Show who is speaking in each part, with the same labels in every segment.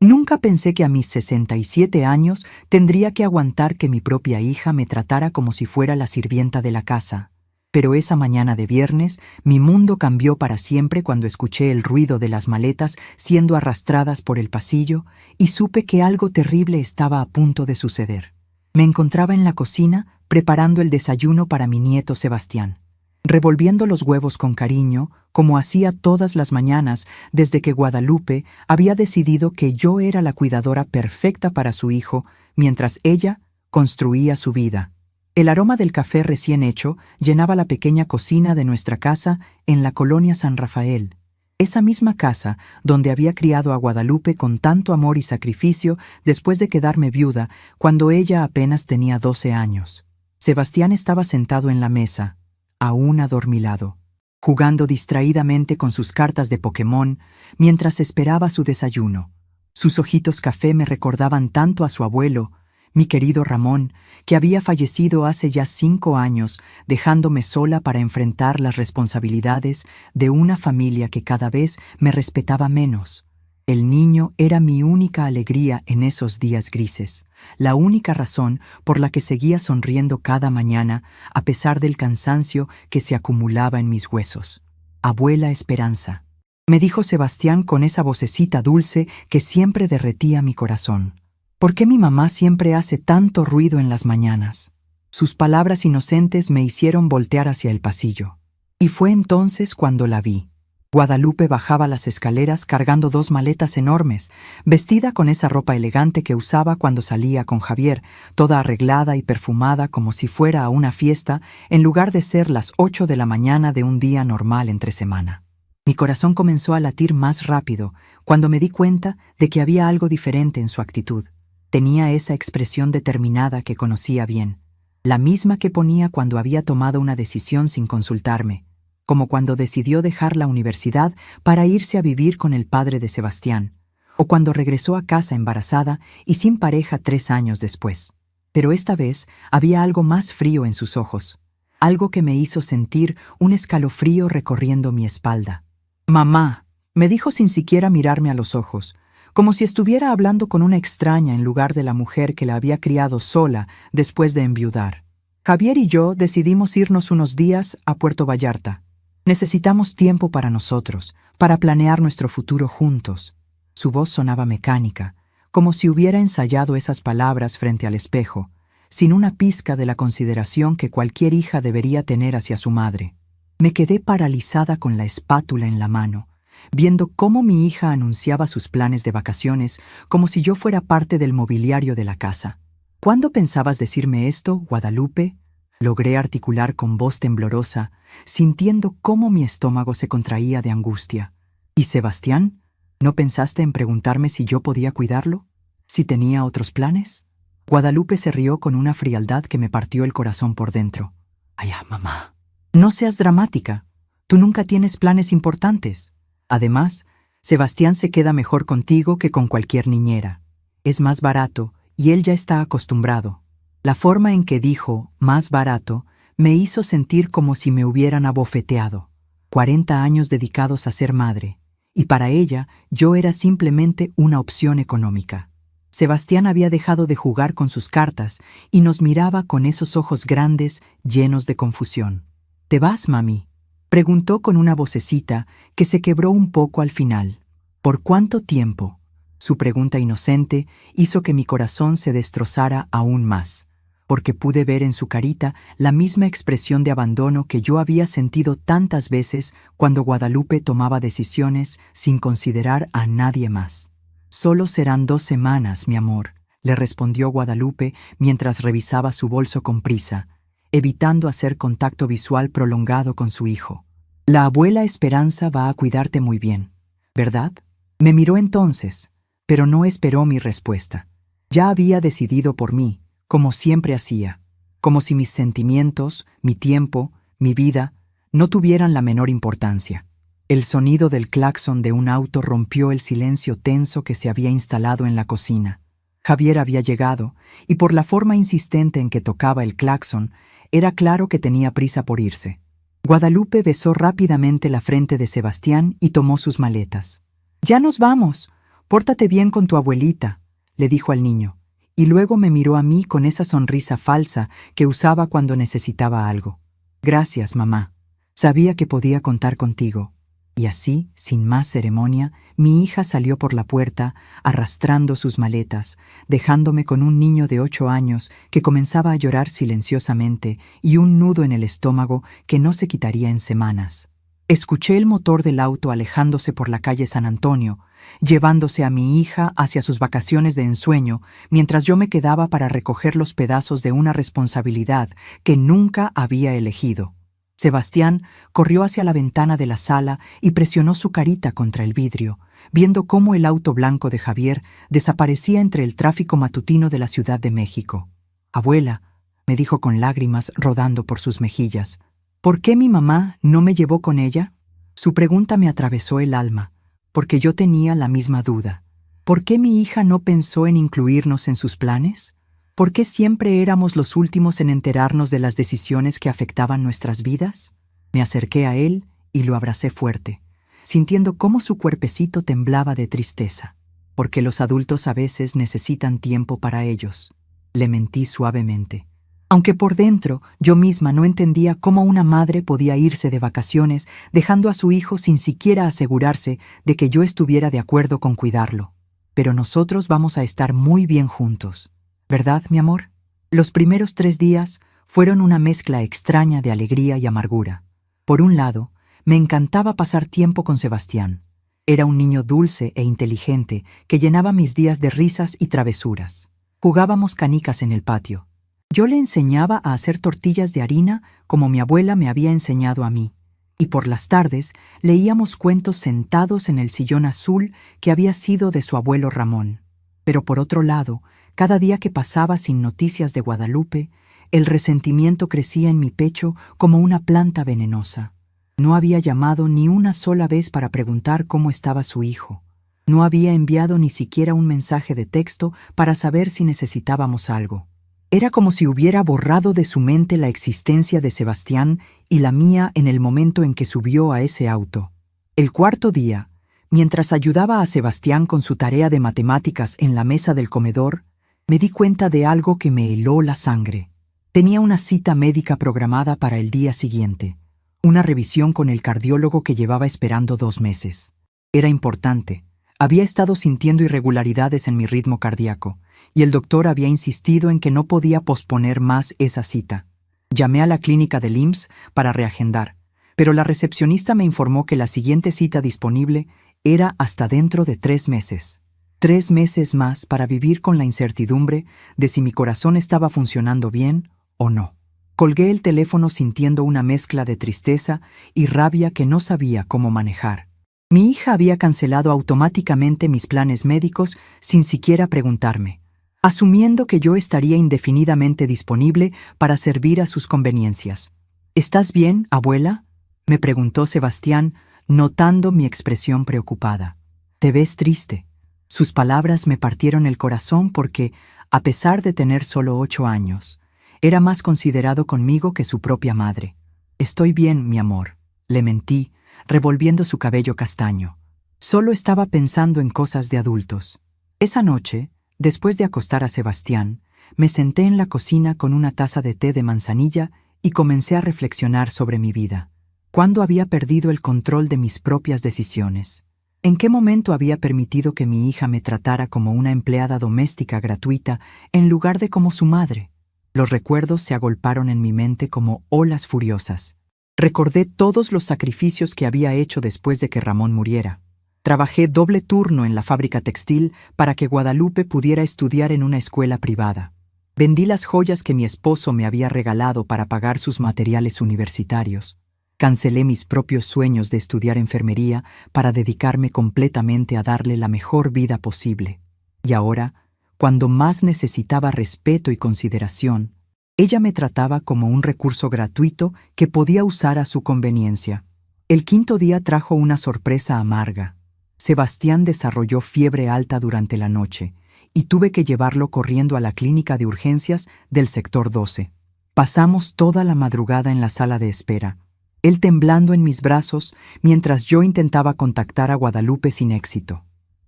Speaker 1: Nunca pensé que a mis 67 años tendría que aguantar que mi propia hija me tratara como si fuera la sirvienta de la casa. Pero esa mañana de viernes, mi mundo cambió para siempre cuando escuché el ruido de las maletas siendo arrastradas por el pasillo y supe que algo terrible estaba a punto de suceder. Me encontraba en la cocina preparando el desayuno para mi nieto Sebastián, revolviendo los huevos con cariño, como hacía todas las mañanas desde que Guadalupe había decidido que yo era la cuidadora perfecta para su hijo, mientras ella construía su vida. El aroma del café recién hecho llenaba la pequeña cocina de nuestra casa en la colonia San Rafael, esa misma casa donde había criado a Guadalupe con tanto amor y sacrificio después de quedarme viuda cuando ella apenas tenía 12 años. Sebastián estaba sentado en la mesa, aún adormilado, jugando distraídamente con sus cartas de Pokémon mientras esperaba su desayuno. Sus ojitos café me recordaban tanto a su abuelo, mi querido Ramón, que había fallecido hace ya 5 años, dejándome sola para enfrentar las responsabilidades de una familia que cada vez me respetaba menos. El niño era mi única alegría en esos días grises, la única razón por la que seguía sonriendo cada mañana a pesar del cansancio que se acumulaba en mis huesos. Abuela Esperanza, me dijo Sebastián con esa vocecita dulce que siempre derretía mi corazón. ¿Por qué mi mamá siempre hace tanto ruido en las mañanas? Sus palabras inocentes me hicieron voltear hacia el pasillo. Y fue entonces cuando la vi. Guadalupe bajaba las escaleras cargando 2 maletas enormes, vestida con esa ropa elegante que usaba cuando salía con Javier, toda arreglada y perfumada como si fuera a una fiesta, en lugar de ser las 8 de la mañana de un día normal entre semana. Mi corazón comenzó a latir más rápido cuando me di cuenta de que había algo diferente en su actitud. Tenía esa expresión determinada que conocía bien, la misma que ponía cuando había tomado una decisión sin consultarme, como cuando decidió dejar la universidad para irse a vivir con el padre de Sebastián, o cuando regresó a casa embarazada y sin pareja 3 años después. Pero esta vez había algo más frío en sus ojos, algo que me hizo sentir un escalofrío recorriendo mi espalda. «Mamá», me dijo sin siquiera mirarme a los ojos, como si estuviera hablando con una extraña en lugar de la mujer que la había criado sola después de enviudar. Javier y yo decidimos irnos unos días a Puerto Vallarta. Necesitamos tiempo para nosotros, para planear nuestro futuro juntos. Su voz sonaba mecánica, como si hubiera ensayado esas palabras frente al espejo, sin una pizca de la consideración que cualquier hija debería tener hacia su madre. Me quedé paralizada con la espátula en la mano, viendo cómo mi hija anunciaba sus planes de vacaciones como si yo fuera parte del mobiliario de la casa. «¿Cuándo pensabas decirme esto, Guadalupe?», logré articular con voz temblorosa, sintiendo cómo mi estómago se contraía de angustia. «¿Y Sebastián? ¿No pensaste en preguntarme si yo podía cuidarlo? ¿Si tenía otros planes?». Guadalupe se rió con una frialdad que me partió el corazón por dentro. «Ay, mamá, no seas dramática. Tú nunca tienes planes importantes. Además, Sebastián se queda mejor contigo que con cualquier niñera. Es más barato y él ya está acostumbrado». La forma en que dijo «más barato» me hizo sentir como si me hubieran abofeteado. 40 años dedicados a ser madre, y para ella yo era simplemente una opción económica. Sebastián había dejado de jugar con sus cartas y nos miraba con esos ojos grandes llenos de confusión. «¿Te vas, mami?», preguntó con una vocecita que se quebró un poco al final. «¿Por cuánto tiempo?». Su pregunta inocente hizo que mi corazón se destrozara aún más, porque pude ver en su carita la misma expresión de abandono que yo había sentido tantas veces cuando Guadalupe tomaba decisiones sin considerar a nadie más. «Solo serán 2 semanas, mi amor», le respondió Guadalupe mientras revisaba su bolso con prisa, evitando hacer contacto visual prolongado con su hijo. «La abuela Esperanza va a cuidarte muy bien, ¿verdad?». Me miró entonces, pero no esperó mi respuesta. Ya había decidido por mí, como siempre hacía, como si mis sentimientos, mi tiempo, mi vida, no tuvieran la menor importancia. El sonido del claxon de un auto rompió el silencio tenso que se había instalado en la cocina. Javier había llegado, y por la forma insistente en que tocaba el claxon, era claro que tenía prisa por irse. Guadalupe besó rápidamente la frente de Sebastián y tomó sus maletas. «Ya nos vamos. «Pórtate bien con tu abuelita», le dijo al niño, y luego me miró a mí con esa sonrisa falsa que usaba cuando necesitaba algo. «Gracias, mamá. Sabía que podía contar contigo». Y así, sin más ceremonia, mi hija salió por la puerta, arrastrando sus maletas, dejándome con un niño de 8 años que comenzaba a llorar silenciosamente y un nudo en el estómago que no se quitaría en semanas. Escuché el motor del auto alejándose por la calle San Antonio, llevándose a mi hija hacia sus vacaciones de ensueño, mientras yo me quedaba para recoger los pedazos de una responsabilidad que nunca había elegido. Sebastián corrió hacia la ventana de la sala y presionó su carita contra el vidrio, viendo cómo el auto blanco de Javier desaparecía entre el tráfico matutino de la Ciudad de México. «Abuela», me dijo con lágrimas rodando por sus mejillas, «¿por qué mi mamá no me llevó con ella?». Su pregunta me atravesó el alma, porque yo tenía la misma duda. ¿Por qué mi hija no pensó en incluirnos en sus planes? ¿Por qué siempre éramos los últimos en enterarnos de las decisiones que afectaban nuestras vidas? Me acerqué a él y lo abracé fuerte, sintiendo cómo su cuerpecito temblaba de tristeza. «Porque los adultos a veces necesitan tiempo para ellos», le mentí suavemente. Aunque por dentro yo misma no entendía cómo una madre podía irse de vacaciones dejando a su hijo sin siquiera asegurarse de que yo estuviera de acuerdo con cuidarlo. «Pero nosotros vamos a estar muy bien juntos, ¿verdad, mi amor?». Los primeros 3 días fueron una mezcla extraña de alegría y amargura. Por un lado, me encantaba pasar tiempo con Sebastián. Era un niño dulce e inteligente que llenaba mis días de risas y travesuras. Jugábamos canicas en el patio. Yo le enseñaba a hacer tortillas de harina como mi abuela me había enseñado a mí, y por las tardes leíamos cuentos sentados en el sillón azul que había sido de su abuelo Ramón. Pero por otro lado, cada día que pasaba sin noticias de Guadalupe, el resentimiento crecía en mi pecho como una planta venenosa. No había llamado ni una sola vez para preguntar cómo estaba su hijo. No había enviado ni siquiera un mensaje de texto para saber si necesitábamos algo. Era como si hubiera borrado de su mente la existencia de Sebastián y la mía en el momento en que subió a ese auto. El 4.º día, mientras ayudaba a Sebastián con su tarea de matemáticas en la mesa del comedor, me di cuenta de algo que me heló la sangre. Tenía una cita médica programada para el día siguiente, una revisión con el cardiólogo que llevaba esperando 2 meses. Era importante. Había estado sintiendo irregularidades en mi ritmo cardíaco, y el doctor había insistido en que no podía posponer más esa cita. Llamé a la clínica del IMSS para reagendar, pero la recepcionista me informó que la siguiente cita disponible era hasta dentro de 3 meses. 3 meses más para vivir con la incertidumbre de si mi corazón estaba funcionando bien o no. Colgué el teléfono sintiendo una mezcla de tristeza y rabia que no sabía cómo manejar. Mi hija había cancelado automáticamente mis planes médicos sin siquiera preguntarme, asumiendo que yo estaría indefinidamente disponible para servir a sus conveniencias. «¿Estás bien, abuela?», me preguntó Sebastián, notando mi expresión preocupada. «Te ves triste». Sus palabras me partieron el corazón porque, a pesar de tener solo 8 años, era más considerado conmigo que su propia madre. «Estoy bien, mi amor», le mentí, revolviendo su cabello castaño. Solo estaba pensando en cosas de adultos. Esa noche, después de acostar a Sebastián, me senté en la cocina con una taza de té de manzanilla y comencé a reflexionar sobre mi vida. ¿Cuándo había perdido el control de mis propias decisiones? ¿En qué momento había permitido que mi hija me tratara como una empleada doméstica gratuita en lugar de como su madre? Los recuerdos se agolparon en mi mente como olas furiosas. Recordé todos los sacrificios que había hecho después de que Ramón muriera. Trabajé doble turno en la fábrica textil para que Guadalupe pudiera estudiar en una escuela privada. Vendí las joyas que mi esposo me había regalado para pagar sus materiales universitarios. Cancelé mis propios sueños de estudiar enfermería para dedicarme completamente a darle la mejor vida posible. Y ahora, cuando más necesitaba respeto y consideración, ella me trataba como un recurso gratuito que podía usar a su conveniencia. El 5.º día trajo una sorpresa amarga. Sebastián desarrolló fiebre alta durante la noche y tuve que llevarlo corriendo a la clínica de urgencias del sector 12. Pasamos toda la madrugada en la sala de espera, él temblando en mis brazos mientras yo intentaba contactar a Guadalupe sin éxito.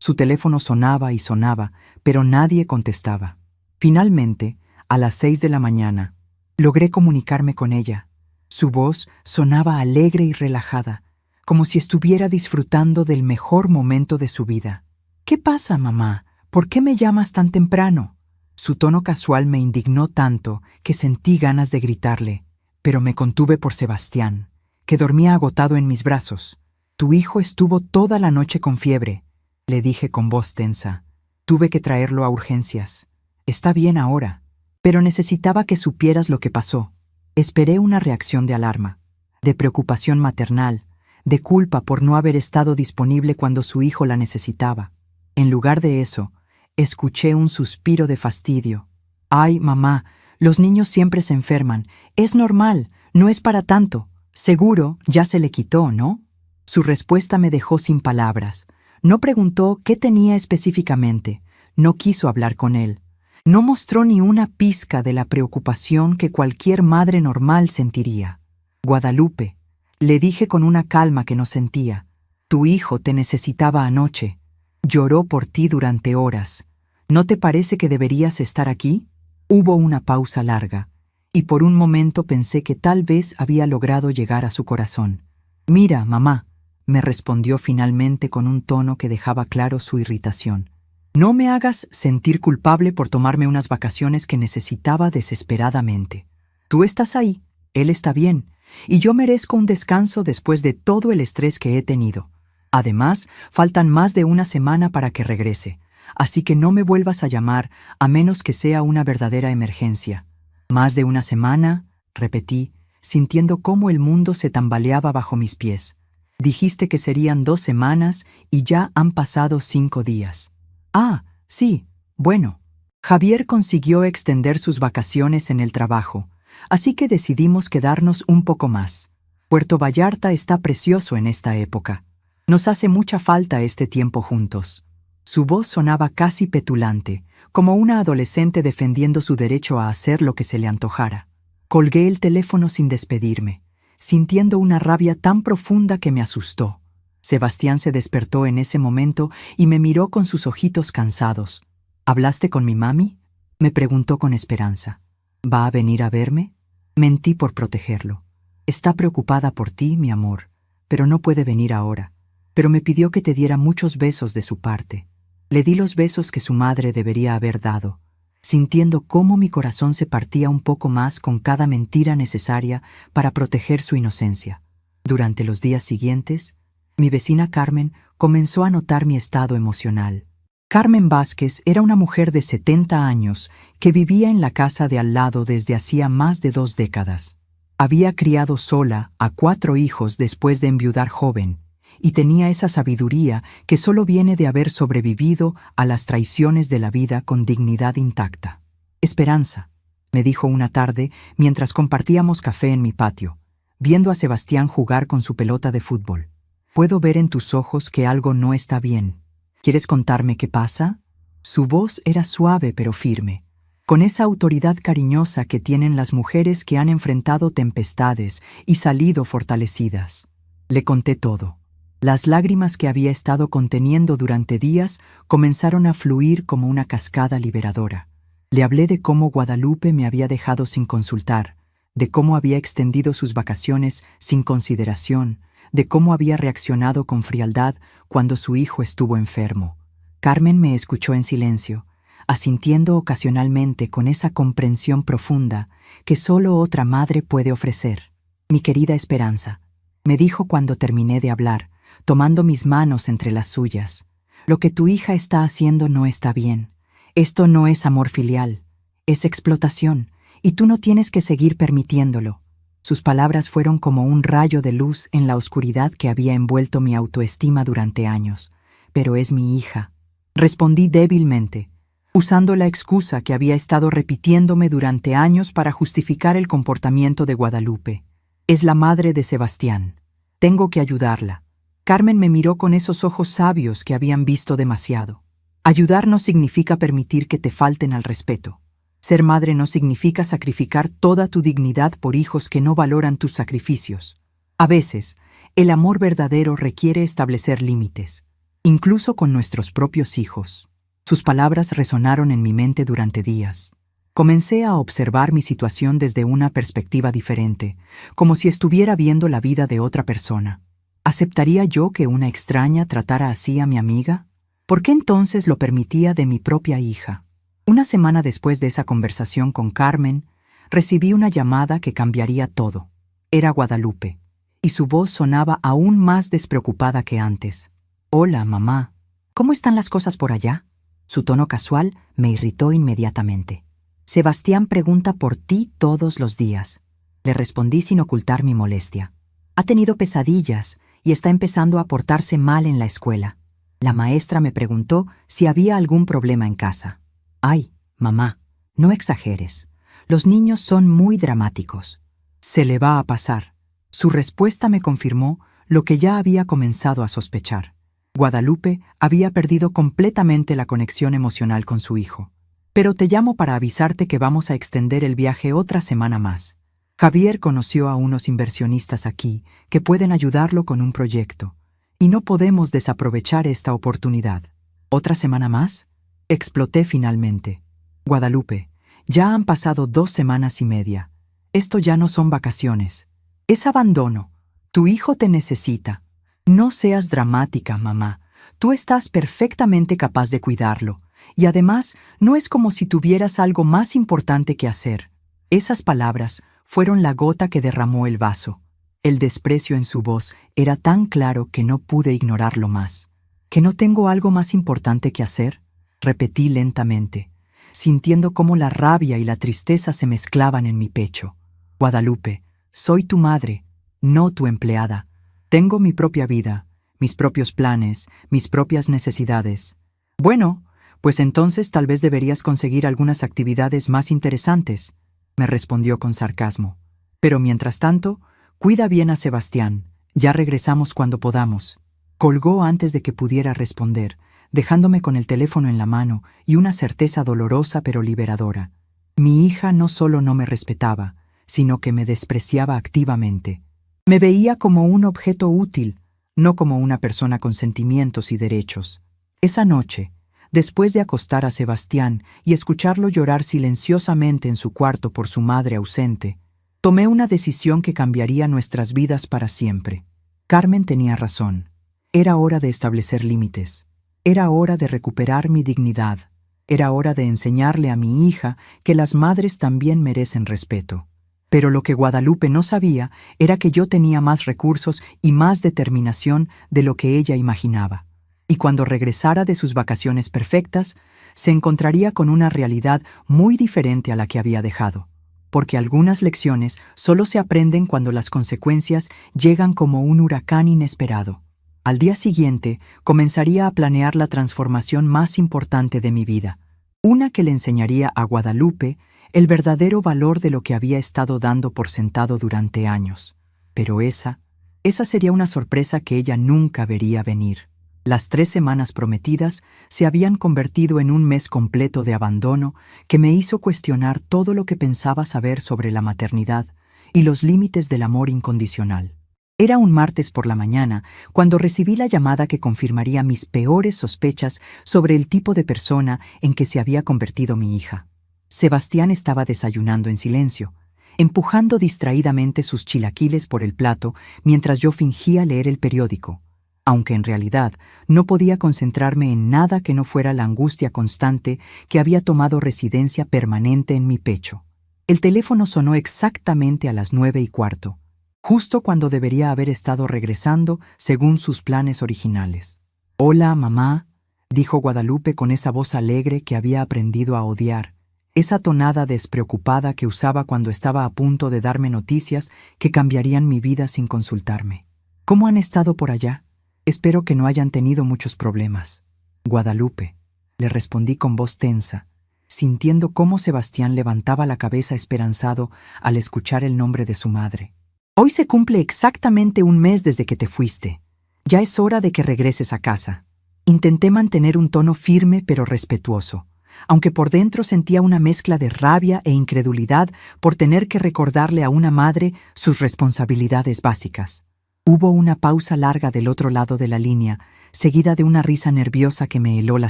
Speaker 1: Su teléfono sonaba y sonaba, pero nadie contestaba. Finalmente, a las 6 de la mañana, logré comunicarme con ella. Su voz sonaba alegre y relajada, como si estuviera disfrutando del mejor momento de su vida. «¿Qué pasa, mamá? ¿Por qué me llamas tan temprano?» Su tono casual me indignó tanto que sentí ganas de gritarle, pero me contuve por Sebastián, que dormía agotado en mis brazos. «Tu hijo estuvo toda la noche con fiebre», le dije con voz tensa. «Tuve que traerlo a urgencias. Está bien ahora, pero necesitaba que supieras lo que pasó». Esperé una reacción de alarma, de preocupación maternal, de culpa por no haber estado disponible cuando su hijo la necesitaba. En lugar de eso, escuché un suspiro de fastidio. «Ay, mamá, los niños siempre se enferman. Es normal, no es para tanto. Seguro ya se le quitó, ¿no?» Su respuesta me dejó sin palabras. No preguntó qué tenía específicamente. No quiso hablar con él. No mostró ni una pizca de la preocupación que cualquier madre normal sentiría. «Guadalupe», le dije con una calma que no sentía, «tu hijo te necesitaba anoche. Lloró por ti durante horas. ¿No te parece que deberías estar aquí?» Hubo una pausa larga, y por un momento pensé que tal vez había logrado llegar a su corazón. «Mira, mamá», me respondió finalmente con un tono que dejaba claro su irritación. «No me hagas sentir culpable por tomarme unas vacaciones que necesitaba desesperadamente. Tú estás ahí, él está bien, y yo merezco un descanso después de todo el estrés que he tenido. Además, faltan más de una semana para que regrese, así que no me vuelvas a llamar a menos que sea una verdadera emergencia». «¿Más de una semana?», repetí, sintiendo cómo el mundo se tambaleaba bajo mis pies. «Dijiste que serían 2 semanas y ya han pasado 5 días. «Ah, sí, bueno». Javier consiguió extender sus vacaciones en el trabajo, así que decidimos quedarnos un poco más. Puerto Vallarta está precioso en esta época. Nos hace mucha falta este tiempo juntos». Su voz sonaba casi petulante, como una adolescente defendiendo su derecho a hacer lo que se le antojara. Colgué el teléfono sin despedirme, sintiendo una rabia tan profunda que me asustó. Sebastián se despertó en ese momento y me miró con sus ojitos cansados. «¿Hablaste con mi mami?», me preguntó con esperanza. «¿Va a venir a verme?». Mentí por protegerlo. «Está preocupada por ti, mi amor, pero no puede venir ahora. Pero me pidió que te diera muchos besos de su parte». Le di los besos que su madre debería haber dado, sintiendo cómo mi corazón se partía un poco más con cada mentira necesaria para proteger su inocencia. Durante los días siguientes, mi vecina Carmen comenzó a notar mi estado emocional. Carmen Vázquez era una mujer de 70 años que vivía en la casa de al lado desde hacía más de 2 décadas. Había criado sola a 4 hijos después de enviudar joven, y tenía esa sabiduría que solo viene de haber sobrevivido a las traiciones de la vida con dignidad intacta. «Esperanza», me dijo una tarde mientras compartíamos café en mi patio, viendo a Sebastián jugar con su pelota de fútbol. «Puedo ver en tus ojos que algo no está bien. ¿Quieres contarme qué pasa?». Su voz era suave pero firme, con esa autoridad cariñosa que tienen las mujeres que han enfrentado tempestades y salido fortalecidas. Le conté todo. Las lágrimas que había estado conteniendo durante días comenzaron a fluir como una cascada liberadora. Le hablé de cómo Guadalupe me había dejado sin consultar, de cómo había extendido sus vacaciones sin consideración, de cómo había reaccionado con frialdad cuando su hijo estuvo enfermo. Carmen me escuchó en silencio, asintiendo ocasionalmente con esa comprensión profunda que solo otra madre puede ofrecer. «Mi querida Esperanza», me dijo cuando terminé de hablar, tomando mis manos entre las suyas, «lo que tu hija está haciendo no está bien. Esto no es amor filial, es explotación, y tú no tienes que seguir permitiéndolo». Sus palabras fueron como un rayo de luz en la oscuridad que había envuelto mi autoestima durante años. «Pero es mi hija», respondí débilmente, usando la excusa que había estado repitiéndome durante años para justificar el comportamiento de Guadalupe. «Es la madre de Sebastián. Tengo que ayudarla». Carmen me miró con esos ojos sabios que habían visto demasiado. Ayudar no significa permitir que te falten al respeto. Ser madre no significa sacrificar toda tu dignidad por hijos que no valoran tus sacrificios. A veces, el amor verdadero requiere establecer límites. incluso con nuestros propios hijos. Sus palabras resonaron en mi mente durante días. Comencé a observar mi situación desde una perspectiva diferente, como si estuviera viendo la vida de otra persona. ¿Aceptaría yo que una extraña tratara así a mi amiga? ¿Por qué entonces lo permitía de mi propia hija? Una semana después de esa conversación con Carmen, recibí una llamada que cambiaría todo. Era Guadalupe, y su voz sonaba aún más despreocupada que antes. «Hola, mamá. ¿Cómo están las cosas por allá?» Su tono casual me irritó inmediatamente. «Sebastián pregunta por ti todos los días», le respondí sin ocultar mi molestia. «Ha tenido pesadillas y está empezando a portarse mal en la escuela. La maestra me preguntó si había algún problema en casa». «Ay, mamá, no exageres. Los niños son muy dramáticos». «Se le va a pasar». Su respuesta me confirmó lo que ya había comenzado a sospechar. Guadalupe había perdido completamente la conexión emocional con su hijo. «Pero te llamo para avisarte que vamos a extender el viaje otra semana más. Javier conoció a unos inversionistas aquí que pueden ayudarlo con un proyecto, y no podemos desaprovechar esta oportunidad». «¿Otra semana más?», exploté finalmente. «Guadalupe, ya han pasado 2 semanas y media. Esto ya no son vacaciones. Es abandono. Tu hijo te necesita. No seas dramática, mamá. Tú estás perfectamente capaz de cuidarlo. Y además, no es como si tuvieras algo más importante que hacer». Esas palabras fueron la gota que derramó el vaso. El desprecio en su voz era tan claro que no pude ignorarlo más. «¿Que no tengo algo más importante que hacer?», repetí lentamente, sintiendo cómo la rabia y la tristeza se mezclaban en mi pecho. «Guadalupe, soy tu madre, no tu empleada. Tengo mi propia vida, mis propios planes, mis propias necesidades». «Bueno, pues entonces tal vez deberías conseguir algunas actividades más interesantes», me respondió con sarcasmo. «Pero mientras tanto, cuida bien a Sebastián. Ya regresamos cuando podamos». Colgó antes de que pudiera responder, dejándome con el teléfono en la mano y una certeza dolorosa pero liberadora. Mi hija no solo no me respetaba, sino que me despreciaba activamente. Me veía como un objeto útil, no como una persona con sentimientos y derechos. Esa noche, después de acostar a Sebastián y escucharlo llorar silenciosamente en su cuarto por su madre ausente, tomé una decisión que cambiaría nuestras vidas para siempre. Carmen tenía razón. Era hora de establecer límites. Era hora de recuperar mi dignidad. Era hora de enseñarle a mi hija que las madres también merecen respeto. Pero lo que Guadalupe no sabía era que yo tenía más recursos y más determinación de lo que ella imaginaba. Y cuando regresara de sus vacaciones perfectas, se encontraría con una realidad muy diferente a la que había dejado. Porque algunas lecciones solo se aprenden cuando las consecuencias llegan como un huracán inesperado. Al día siguiente, comenzaría a planear la transformación más importante de mi vida, una que le enseñaría a Guadalupe el verdadero valor de lo que había estado dando por sentado durante años. Pero esa sería una sorpresa que ella nunca vería venir. Las 3 semanas prometidas se habían convertido en un mes completo de abandono que me hizo cuestionar todo lo que pensaba saber sobre la maternidad y los límites del amor incondicional. Era un martes por la mañana cuando recibí la llamada que confirmaría mis peores sospechas sobre el tipo de persona en que se había convertido mi hija. Sebastián estaba desayunando en silencio, empujando distraídamente sus chilaquiles por el plato mientras yo fingía leer el periódico, aunque en realidad no podía concentrarme en nada que no fuera la angustia constante que había tomado residencia permanente en mi pecho. El teléfono sonó exactamente a las 9:15. Justo cuando debería haber estado regresando según sus planes originales. «Hola, mamá», dijo Guadalupe con esa voz alegre que había aprendido a odiar, esa tonada despreocupada que usaba cuando estaba a punto de darme noticias que cambiarían mi vida sin consultarme. «¿Cómo han estado por allá? Espero que no hayan tenido muchos problemas». «Guadalupe», le respondí con voz tensa, sintiendo cómo Sebastián levantaba la cabeza esperanzado al escuchar el nombre de su madre. «Hoy se cumple exactamente 1 mes desde que te fuiste. Ya es hora de que regreses a casa». Intenté mantener un tono firme pero respetuoso, aunque por dentro sentía una mezcla de rabia e incredulidad por tener que recordarle a una madre sus responsabilidades básicas. Hubo una pausa larga del otro lado de la línea, seguida de una risa nerviosa que me heló la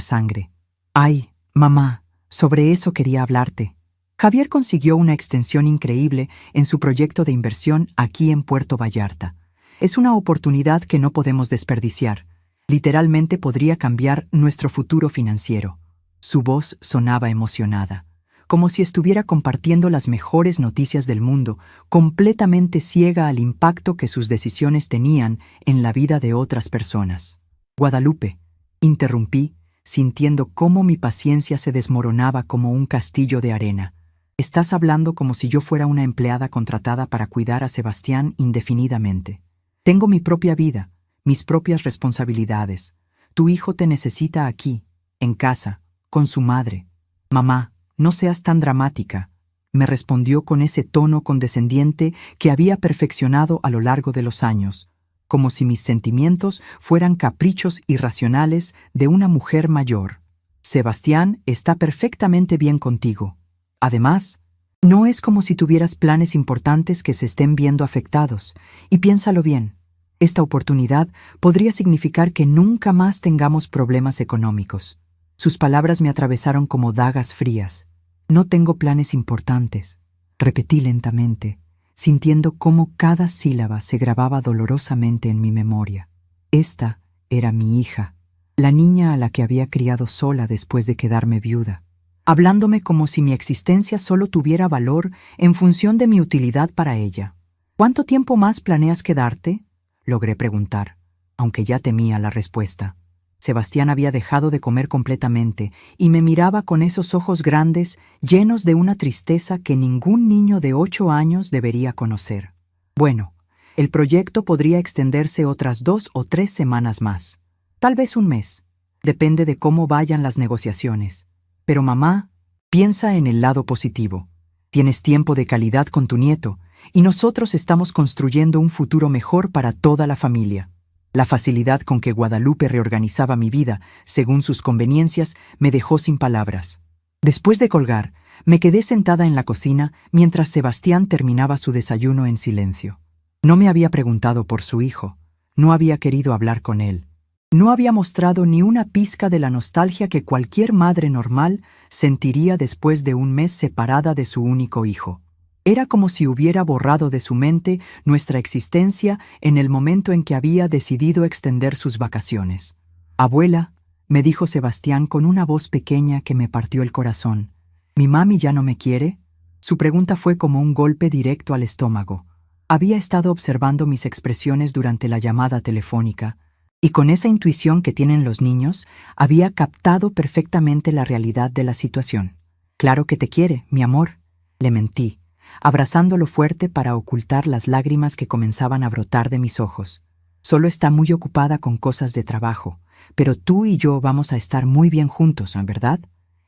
Speaker 1: sangre. «Ay, mamá, sobre eso quería hablarte». Javier consiguió una extensión increíble en su proyecto de inversión aquí en Puerto Vallarta. Es una oportunidad que no podemos desperdiciar. Literalmente podría cambiar nuestro futuro financiero. Su voz sonaba emocionada, como si estuviera compartiendo las mejores noticias del mundo, completamente ciega al impacto que sus decisiones tenían en la vida de otras personas. «Guadalupe», interrumpí, sintiendo cómo mi paciencia se desmoronaba como un castillo de arena. «Estás hablando como si yo fuera una empleada contratada para cuidar a Sebastián indefinidamente. Tengo mi propia vida, mis propias responsabilidades. Tu hijo te necesita aquí, en casa, con su madre». «Mamá, no seas tan dramática», me respondió con ese tono condescendiente que había perfeccionado a lo largo de los años, como si mis sentimientos fueran caprichos irracionales de una mujer mayor. «Sebastián está perfectamente bien contigo. Además, no es como si tuvieras planes importantes que se estén viendo afectados. Y piénsalo bien, esta oportunidad podría significar que nunca más tengamos problemas económicos». Sus palabras me atravesaron como dagas frías. «No tengo planes importantes», repetí lentamente, sintiendo cómo cada sílaba se grababa dolorosamente en mi memoria. Esta era mi hija, la niña a la que había criado sola después de quedarme viuda, hablándome como si mi existencia solo tuviera valor en función de mi utilidad para ella. «¿Cuánto tiempo más planeas quedarte?», logré preguntar, aunque ya temía la respuesta. Sebastián había dejado de comer completamente y me miraba con esos ojos grandes, llenos de una tristeza que ningún niño de 8 años debería conocer. «Bueno, el proyecto podría extenderse otras 2 o 3 semanas más. Tal vez un mes. Depende de cómo vayan las negociaciones. Pero mamá, piensa en el lado positivo. Tienes tiempo de calidad con tu nieto y nosotros estamos construyendo un futuro mejor para toda la familia». La facilidad con que Guadalupe reorganizaba mi vida, según sus conveniencias, me dejó sin palabras. Después de colgar, me quedé sentada en la cocina mientras Sebastián terminaba su desayuno en silencio. No me había preguntado por su hijo, no había querido hablar con él. No había mostrado ni una pizca de la nostalgia que cualquier madre normal sentiría después de un mes separada de su único hijo. Era como si hubiera borrado de su mente nuestra existencia en el momento en que había decidido extender sus vacaciones. «Abuela», me dijo Sebastián con una voz pequeña que me partió el corazón, «¿mi mami ya no me quiere?». Su pregunta fue como un golpe directo al estómago. Había estado observando mis expresiones durante la llamada telefónica, y con esa intuición que tienen los niños, había captado perfectamente la realidad de la situación. «Claro que te quiere, mi amor», le mentí, abrazándolo fuerte para ocultar las lágrimas que comenzaban a brotar de mis ojos. «Solo está muy ocupada con cosas de trabajo, pero tú y yo vamos a estar muy bien juntos, ¿no, verdad?».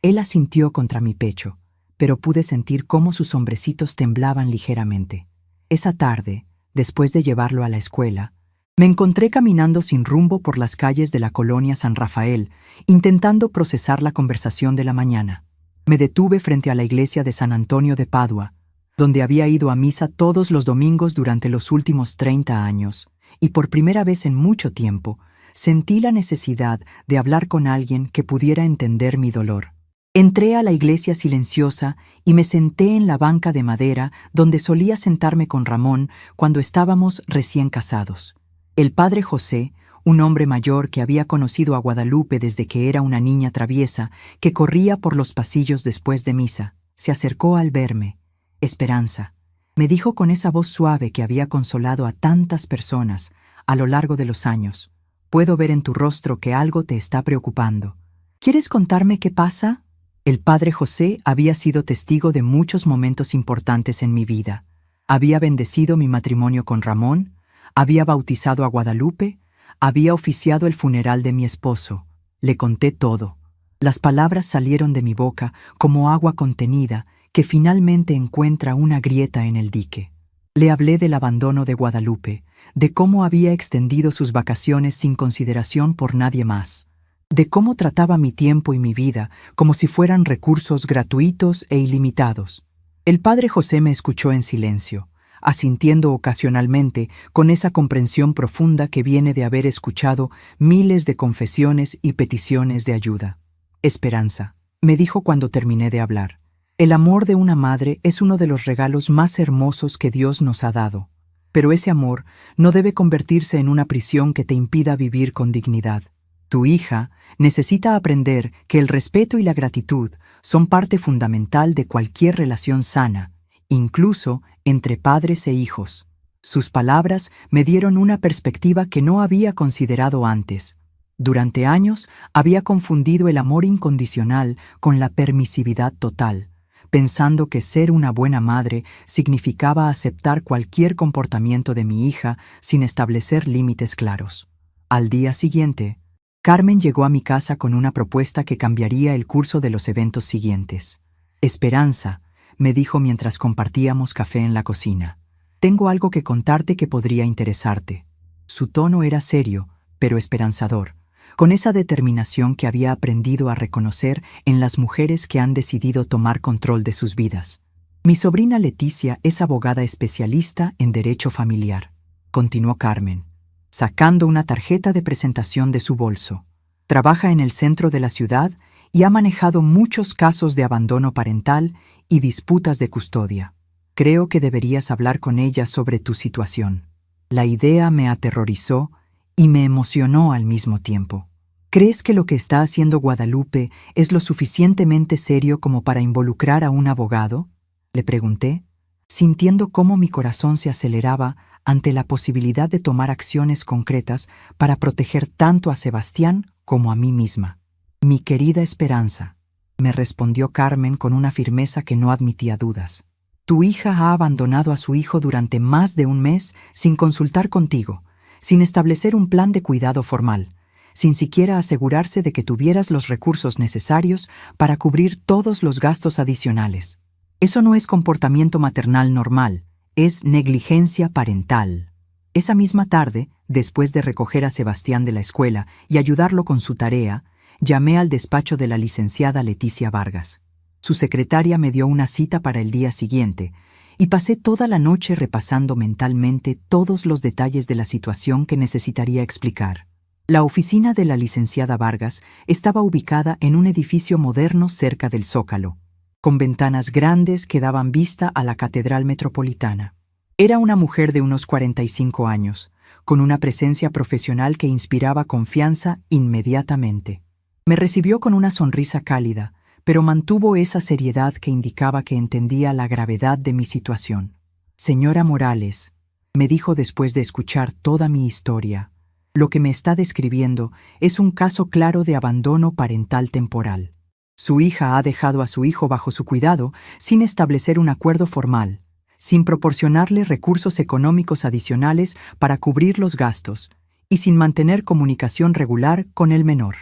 Speaker 1: Él asintió contra mi pecho, pero pude sentir cómo sus hombrecitos temblaban ligeramente. Esa tarde, después de llevarlo a la escuela, me encontré caminando sin rumbo por las calles de la colonia San Rafael, intentando procesar la conversación de la mañana. Me detuve frente a la iglesia de San Antonio de Padua, donde había ido a misa todos los domingos durante los últimos 30 años, y por primera vez en mucho tiempo sentí la necesidad de hablar con alguien que pudiera entender mi dolor. Entré a la iglesia silenciosa y me senté en la banca de madera donde solía sentarme con Ramón cuando estábamos recién casados. El padre José, un hombre mayor que había conocido a Guadalupe desde que era una niña traviesa que corría por los pasillos después de misa, se acercó al verme. «Esperanza», me dijo con esa voz suave que había consolado a tantas personas a lo largo de los años. «Puedo ver en tu rostro que algo te está preocupando. ¿Quieres contarme qué pasa?». El padre José había sido testigo de muchos momentos importantes en mi vida. Había bendecido mi matrimonio con Ramón, había bautizado a Guadalupe, había oficiado el funeral de mi esposo. Le conté todo. Las palabras salieron de mi boca como agua contenida que finalmente encuentra una grieta en el dique. Le hablé del abandono de Guadalupe, de cómo había extendido sus vacaciones sin consideración por nadie más, de cómo trataba mi tiempo y mi vida como si fueran recursos gratuitos e ilimitados. El padre José me escuchó en silencio, asintiendo ocasionalmente con esa comprensión profunda que viene de haber escuchado miles de confesiones y peticiones de ayuda. Esperanza, me dijo cuando terminé de hablar. El amor de una madre es uno de los regalos más hermosos que Dios nos ha dado, pero ese amor no debe convertirse en una prisión que te impida vivir con dignidad. Tu hija necesita aprender que el respeto y la gratitud son parte fundamental de cualquier relación sana, incluso entre padres e hijos. Sus palabras me dieron una perspectiva que no había considerado antes. Durante años había confundido el amor incondicional con la permisividad total, pensando que ser una buena madre significaba aceptar cualquier comportamiento de mi hija sin establecer límites claros. Al día siguiente, Carmen llegó a mi casa con una propuesta que cambiaría el curso de los eventos siguientes. Esperanza, me dijo mientras compartíamos café en la cocina. Tengo algo que contarte que podría interesarte. Su tono era serio, pero esperanzador, con esa determinación que había aprendido a reconocer en las mujeres que han decidido tomar control de sus vidas. Mi sobrina Leticia es abogada especialista en derecho familiar, continuó Carmen, sacando una tarjeta de presentación de su bolso. Trabaja en el centro de la ciudad y ha manejado muchos casos de abandono parental y disputas de custodia. Creo que deberías hablar con ella sobre tu situación. La idea me aterrorizó y me emocionó al mismo tiempo. ¿Crees que lo que está haciendo Guadalupe es lo suficientemente serio como para involucrar a un abogado?, le pregunté, sintiendo cómo mi corazón se aceleraba ante la posibilidad de tomar acciones concretas para proteger tanto a Sebastián como a mí misma. Mi querida Esperanza, me respondió Carmen con una firmeza que no admitía dudas. Tu hija ha abandonado a su hijo durante más de un mes sin consultar contigo, sin establecer un plan de cuidado formal, sin siquiera asegurarse de que tuvieras los recursos necesarios para cubrir todos los gastos adicionales. Eso no es comportamiento maternal normal, es negligencia parental. Esa misma tarde, después de recoger a Sebastián de la escuela y ayudarlo con su tarea, llamé al despacho de la licenciada Leticia Vargas. Su secretaria me dio una cita para el día siguiente, y pasé toda la noche repasando mentalmente todos los detalles de la situación que necesitaría explicar. La oficina de la licenciada Vargas estaba ubicada en un edificio moderno cerca del Zócalo, con ventanas grandes que daban vista a la Catedral Metropolitana. Era una mujer de unos 45 años, con una presencia profesional que inspiraba confianza inmediatamente. Me recibió con una sonrisa cálida, pero mantuvo esa seriedad que indicaba que entendía la gravedad de mi situación. Señora Morales, me dijo después de escuchar toda mi historia, lo que me está describiendo es un caso claro de abandono parental temporal. Su hija ha dejado a su hijo bajo su cuidado sin establecer un acuerdo formal, sin proporcionarle recursos económicos adicionales para cubrir los gastos y sin mantener comunicación regular con el menor.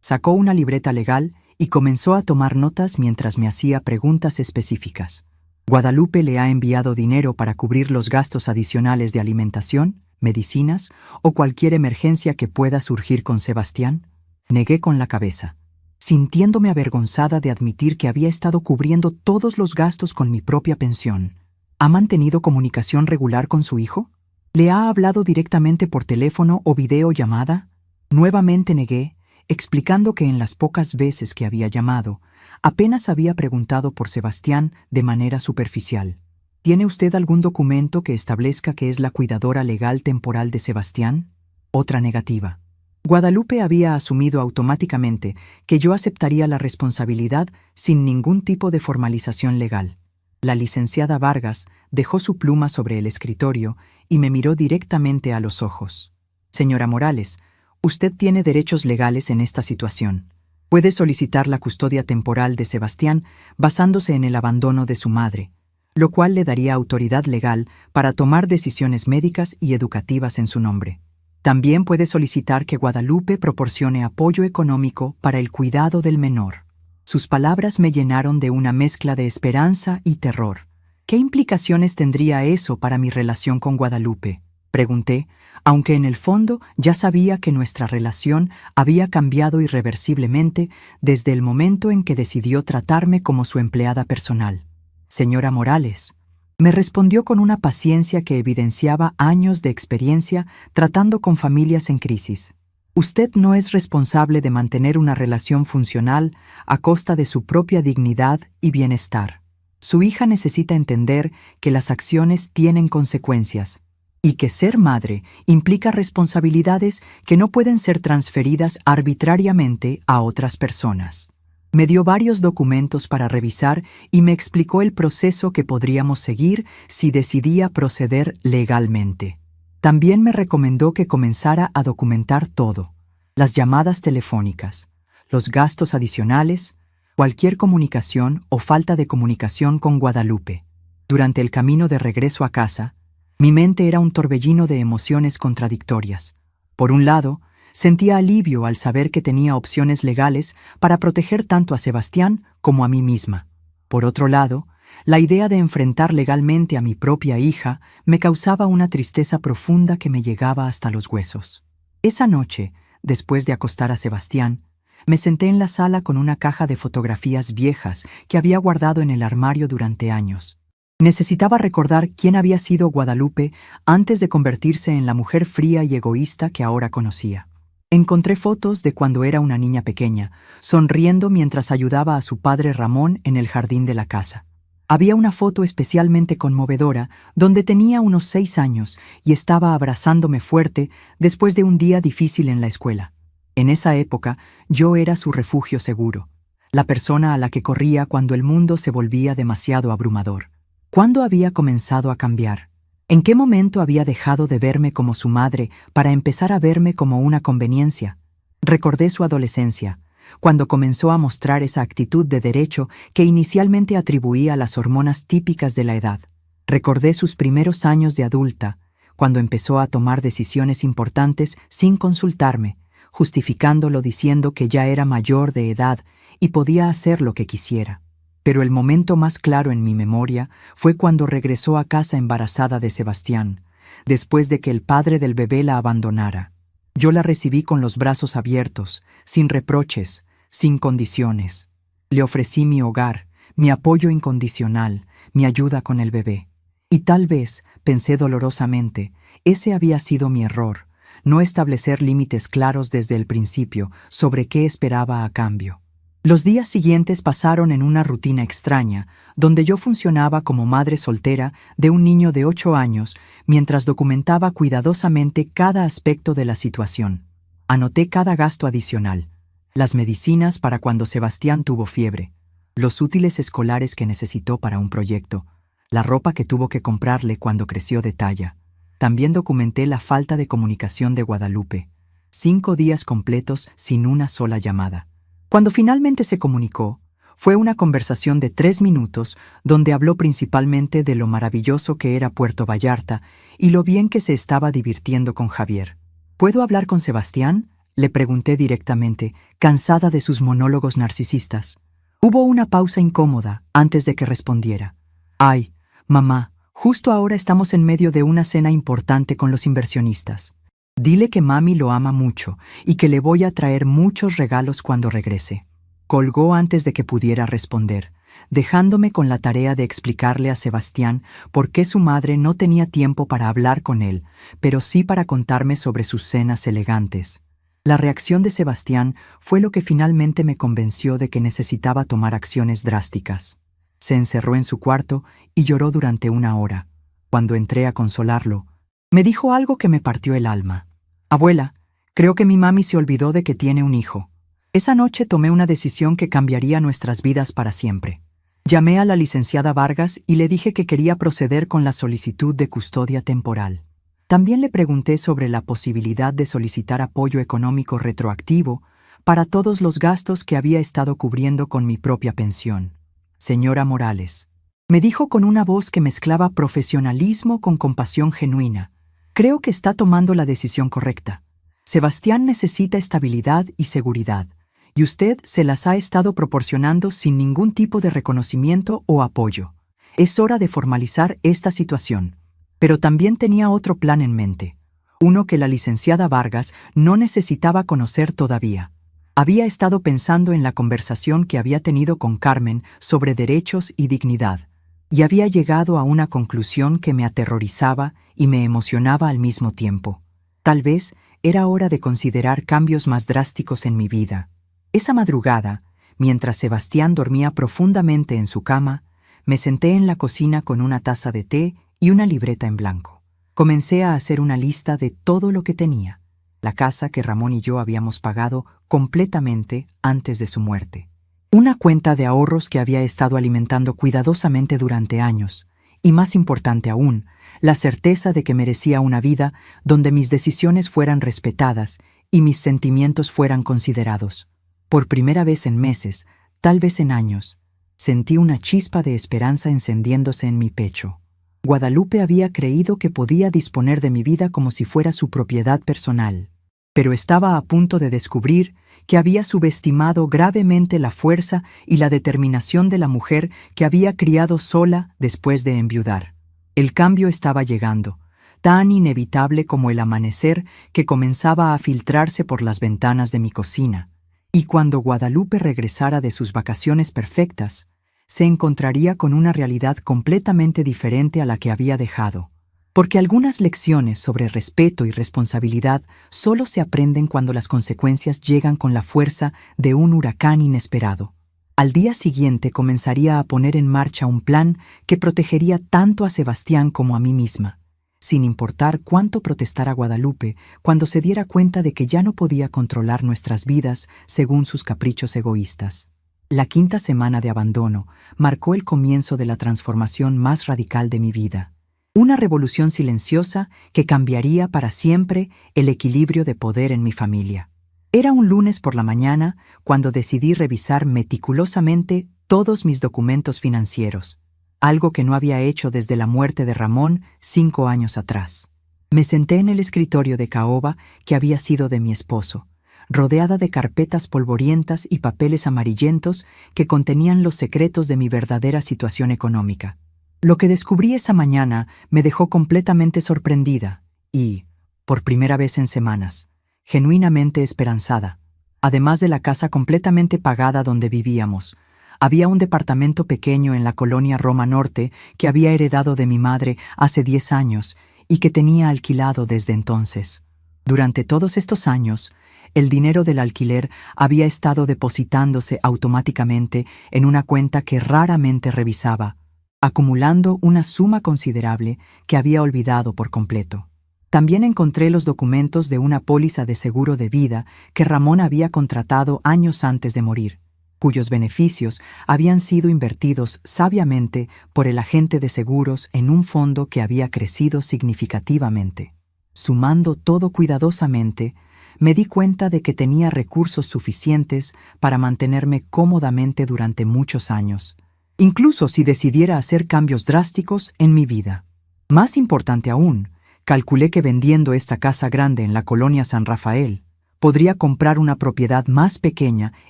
Speaker 1: Sacó una libreta legal y comenzó a tomar notas mientras me hacía preguntas específicas. ¿Guadalupe le ha enviado dinero para cubrir los gastos adicionales de alimentación, medicinas o cualquier emergencia que pueda surgir con Sebastián? Negué con la cabeza, sintiéndome avergonzada de admitir que había estado cubriendo todos los gastos con mi propia pensión. ¿Ha mantenido comunicación regular con su hijo? ¿Le ha hablado directamente por teléfono o videollamada? Nuevamente negué, explicando que en las pocas veces que había llamado, apenas había preguntado por Sebastián de manera superficial. ¿Tiene usted algún documento que establezca que es la cuidadora legal temporal de Sebastián? Otra negativa. Guadalupe había asumido automáticamente que yo aceptaría la responsabilidad sin ningún tipo de formalización legal. La licenciada Vargas dejó su pluma sobre el escritorio y me miró directamente a los ojos. Señora Morales, usted tiene derechos legales en esta situación. Puede solicitar la custodia temporal de Sebastián basándose en el abandono de su madre, lo cual le daría autoridad legal para tomar decisiones médicas y educativas en su nombre. También puede solicitar que Guadalupe proporcione apoyo económico para el cuidado del menor. Sus palabras me llenaron de una mezcla de esperanza y terror. ¿Qué implicaciones tendría eso para mi relación con Guadalupe?, pregunté, aunque en el fondo ya sabía que nuestra relación había cambiado irreversiblemente desde el momento en que decidió tratarme como su empleada personal. Señora Morales, Me respondió con una paciencia que evidenciaba años de experiencia tratando con familias en crisis. Usted no es responsable de mantener una relación funcional a costa de su propia dignidad y bienestar. Su hija necesita entender que las acciones tienen consecuencias y que ser madre implica responsabilidades que no pueden ser transferidas arbitrariamente a otras personas. Me dio varios documentos para revisar y me explicó el proceso que podríamos seguir si decidía proceder legalmente. También me recomendó que comenzara a documentar todo: las llamadas telefónicas, los gastos adicionales, cualquier comunicación o falta de comunicación con Guadalupe. Durante el camino de regreso a casa, mi mente era un torbellino de emociones contradictorias. Por un lado, sentía alivio al saber que tenía opciones legales para proteger tanto a Sebastián como a mí misma. Por otro lado, la idea de enfrentar legalmente a mi propia hija me causaba una tristeza profunda que me llegaba hasta los huesos. Esa noche, después de acostar a Sebastián, me senté en la sala con una caja de fotografías viejas que había guardado en el armario durante años. Necesitaba recordar quién había sido Guadalupe antes de convertirse en la mujer fría y egoísta que ahora conocía. Encontré fotos de cuando era una niña pequeña, sonriendo mientras ayudaba a su padre Ramón en el jardín de la casa. Había una foto especialmente conmovedora donde tenía unos 6 años y estaba abrazándome fuerte después de un día difícil en la escuela. En esa época, yo era su refugio seguro, la persona a la que corría cuando el mundo se volvía demasiado abrumador. ¿Cuándo había comenzado a cambiar? ¿En qué momento había dejado de verme como su madre para empezar a verme como una conveniencia? Recordé su adolescencia, cuando comenzó a mostrar esa actitud de derecho que inicialmente atribuía a las hormonas típicas de la edad. Recordé sus primeros años de adulta, cuando empezó a tomar decisiones importantes sin consultarme, justificándolo diciendo que ya era mayor de edad y podía hacer lo que quisiera. Pero el momento más claro en mi memoria fue cuando regresó a casa embarazada de Sebastián, después de que el padre del bebé la abandonara. Yo la recibí con los brazos abiertos, sin reproches, sin condiciones. Le ofrecí mi hogar, mi apoyo incondicional, mi ayuda con el bebé. Y tal vez, pensé dolorosamente, ese había sido mi error, no establecer límites claros desde el principio sobre qué esperaba a cambio. Los días siguientes pasaron en una rutina extraña, donde yo funcionaba como madre soltera de un niño de 8 años mientras documentaba cuidadosamente cada aspecto de la situación. Anoté cada gasto adicional: las medicinas para cuando Sebastián tuvo fiebre, los útiles escolares que necesitó para un proyecto, la ropa que tuvo que comprarle cuando creció de talla. También documenté la falta de comunicación de Guadalupe: 5 días completos sin una sola llamada. Cuando finalmente se comunicó, fue una conversación de 3 minutos donde habló principalmente de lo maravilloso que era Puerto Vallarta y lo bien que se estaba divirtiendo con Javier. ¿Puedo hablar con Sebastián?, le pregunté directamente, cansada de sus monólogos narcisistas. Hubo una pausa incómoda antes de que respondiera. Ay, mamá, justo ahora estamos en medio de una cena importante con los inversionistas. Dile que mami lo ama mucho y que le voy a traer muchos regalos cuando regrese. Colgó antes de que pudiera responder, dejándome con la tarea de explicarle a Sebastián por qué su madre no tenía tiempo para hablar con él, pero sí para contarme sobre sus cenas elegantes. La reacción de Sebastián fue lo que finalmente me convenció de que necesitaba tomar acciones drásticas. Se encerró en su cuarto y lloró durante 1 hora. Cuando entré a consolarlo, me dijo algo que me partió el alma. Abuela, creo que mi mami se olvidó de que tiene un hijo. Esa noche tomé una decisión que cambiaría nuestras vidas para siempre. Llamé a la licenciada Vargas y le dije que quería proceder con la solicitud de custodia temporal. También le pregunté sobre la posibilidad de solicitar apoyo económico retroactivo para todos los gastos que había estado cubriendo con mi propia pensión. Señora Morales, me dijo con una voz que mezclaba profesionalismo con compasión genuina: creo que está tomando la decisión correcta. Sebastián necesita estabilidad y seguridad, y usted se las ha estado proporcionando sin ningún tipo de reconocimiento o apoyo. Es hora de formalizar esta situación. Pero también tenía otro plan en mente, uno que la licenciada Vargas no necesitaba conocer todavía. Había estado pensando en la conversación que había tenido con Carmen sobre derechos y dignidad. y había llegado a una conclusión que me aterrorizaba y me emocionaba al mismo tiempo. Tal vez era hora de considerar cambios más drásticos en mi vida. Esa madrugada, mientras Sebastián dormía profundamente en su cama, me senté en la cocina con una taza de té y una libreta en blanco. Comencé a hacer una lista de todo lo que tenía, la casa que Ramón y yo habíamos pagado completamente antes de su muerte, una cuenta de ahorros que había estado alimentando cuidadosamente durante años, y más importante aún, la certeza de que merecía una vida donde mis decisiones fueran respetadas y mis sentimientos fueran considerados. Por primera vez en meses, tal vez en años, sentí una chispa de esperanza encendiéndose en mi pecho. Guadalupe había creído que podía disponer de mi vida como si fuera su propiedad personal, pero estaba a punto de descubrir que había subestimado gravemente la fuerza y la determinación de la mujer que había criado sola después de enviudar. El cambio estaba llegando, tan inevitable como el amanecer que comenzaba a filtrarse por las ventanas de mi cocina, y cuando Guadalupe regresara de sus vacaciones perfectas, se encontraría con una realidad completamente diferente a la que había dejado. Porque algunas lecciones sobre respeto y responsabilidad solo se aprenden cuando las consecuencias llegan con la fuerza de un huracán inesperado. Al día siguiente comenzaría a poner en marcha un plan que protegería tanto a Sebastián como a mí misma, sin importar cuánto protestara Guadalupe cuando se diera cuenta de que ya no podía controlar nuestras vidas según sus caprichos egoístas. La 5ª semana de abandono marcó el comienzo de la transformación más radical de mi vida. Una revolución silenciosa que cambiaría para siempre el equilibrio de poder en mi familia. Era un lunes por la mañana cuando decidí revisar meticulosamente todos mis documentos financieros, algo que no había hecho desde la muerte de Ramón 5 años atrás. Me senté en el escritorio de caoba que había sido de mi esposo, rodeada de carpetas polvorientas y papeles amarillentos que contenían los secretos de mi verdadera situación económica. Lo que descubrí esa mañana me dejó completamente sorprendida y, por primera vez en semanas, genuinamente esperanzada. Además de la casa completamente pagada donde vivíamos, había un departamento pequeño en la colonia Roma Norte que había heredado de mi madre hace 10 años y que tenía alquilado desde entonces. Durante todos estos años, el dinero del alquiler había estado depositándose automáticamente en una cuenta que raramente revisaba, acumulando una suma considerable que había olvidado por completo. También encontré los documentos de una póliza de seguro de vida que Ramón había contratado años antes de morir, cuyos beneficios habían sido invertidos sabiamente por el agente de seguros en un fondo que había crecido significativamente. Sumando todo cuidadosamente, me di cuenta de que tenía recursos suficientes para mantenerme cómodamente durante muchos años, incluso si decidiera hacer cambios drásticos en mi vida. Más importante aún, calculé que vendiendo esta casa grande en la colonia San Rafael, podría comprar una propiedad más pequeña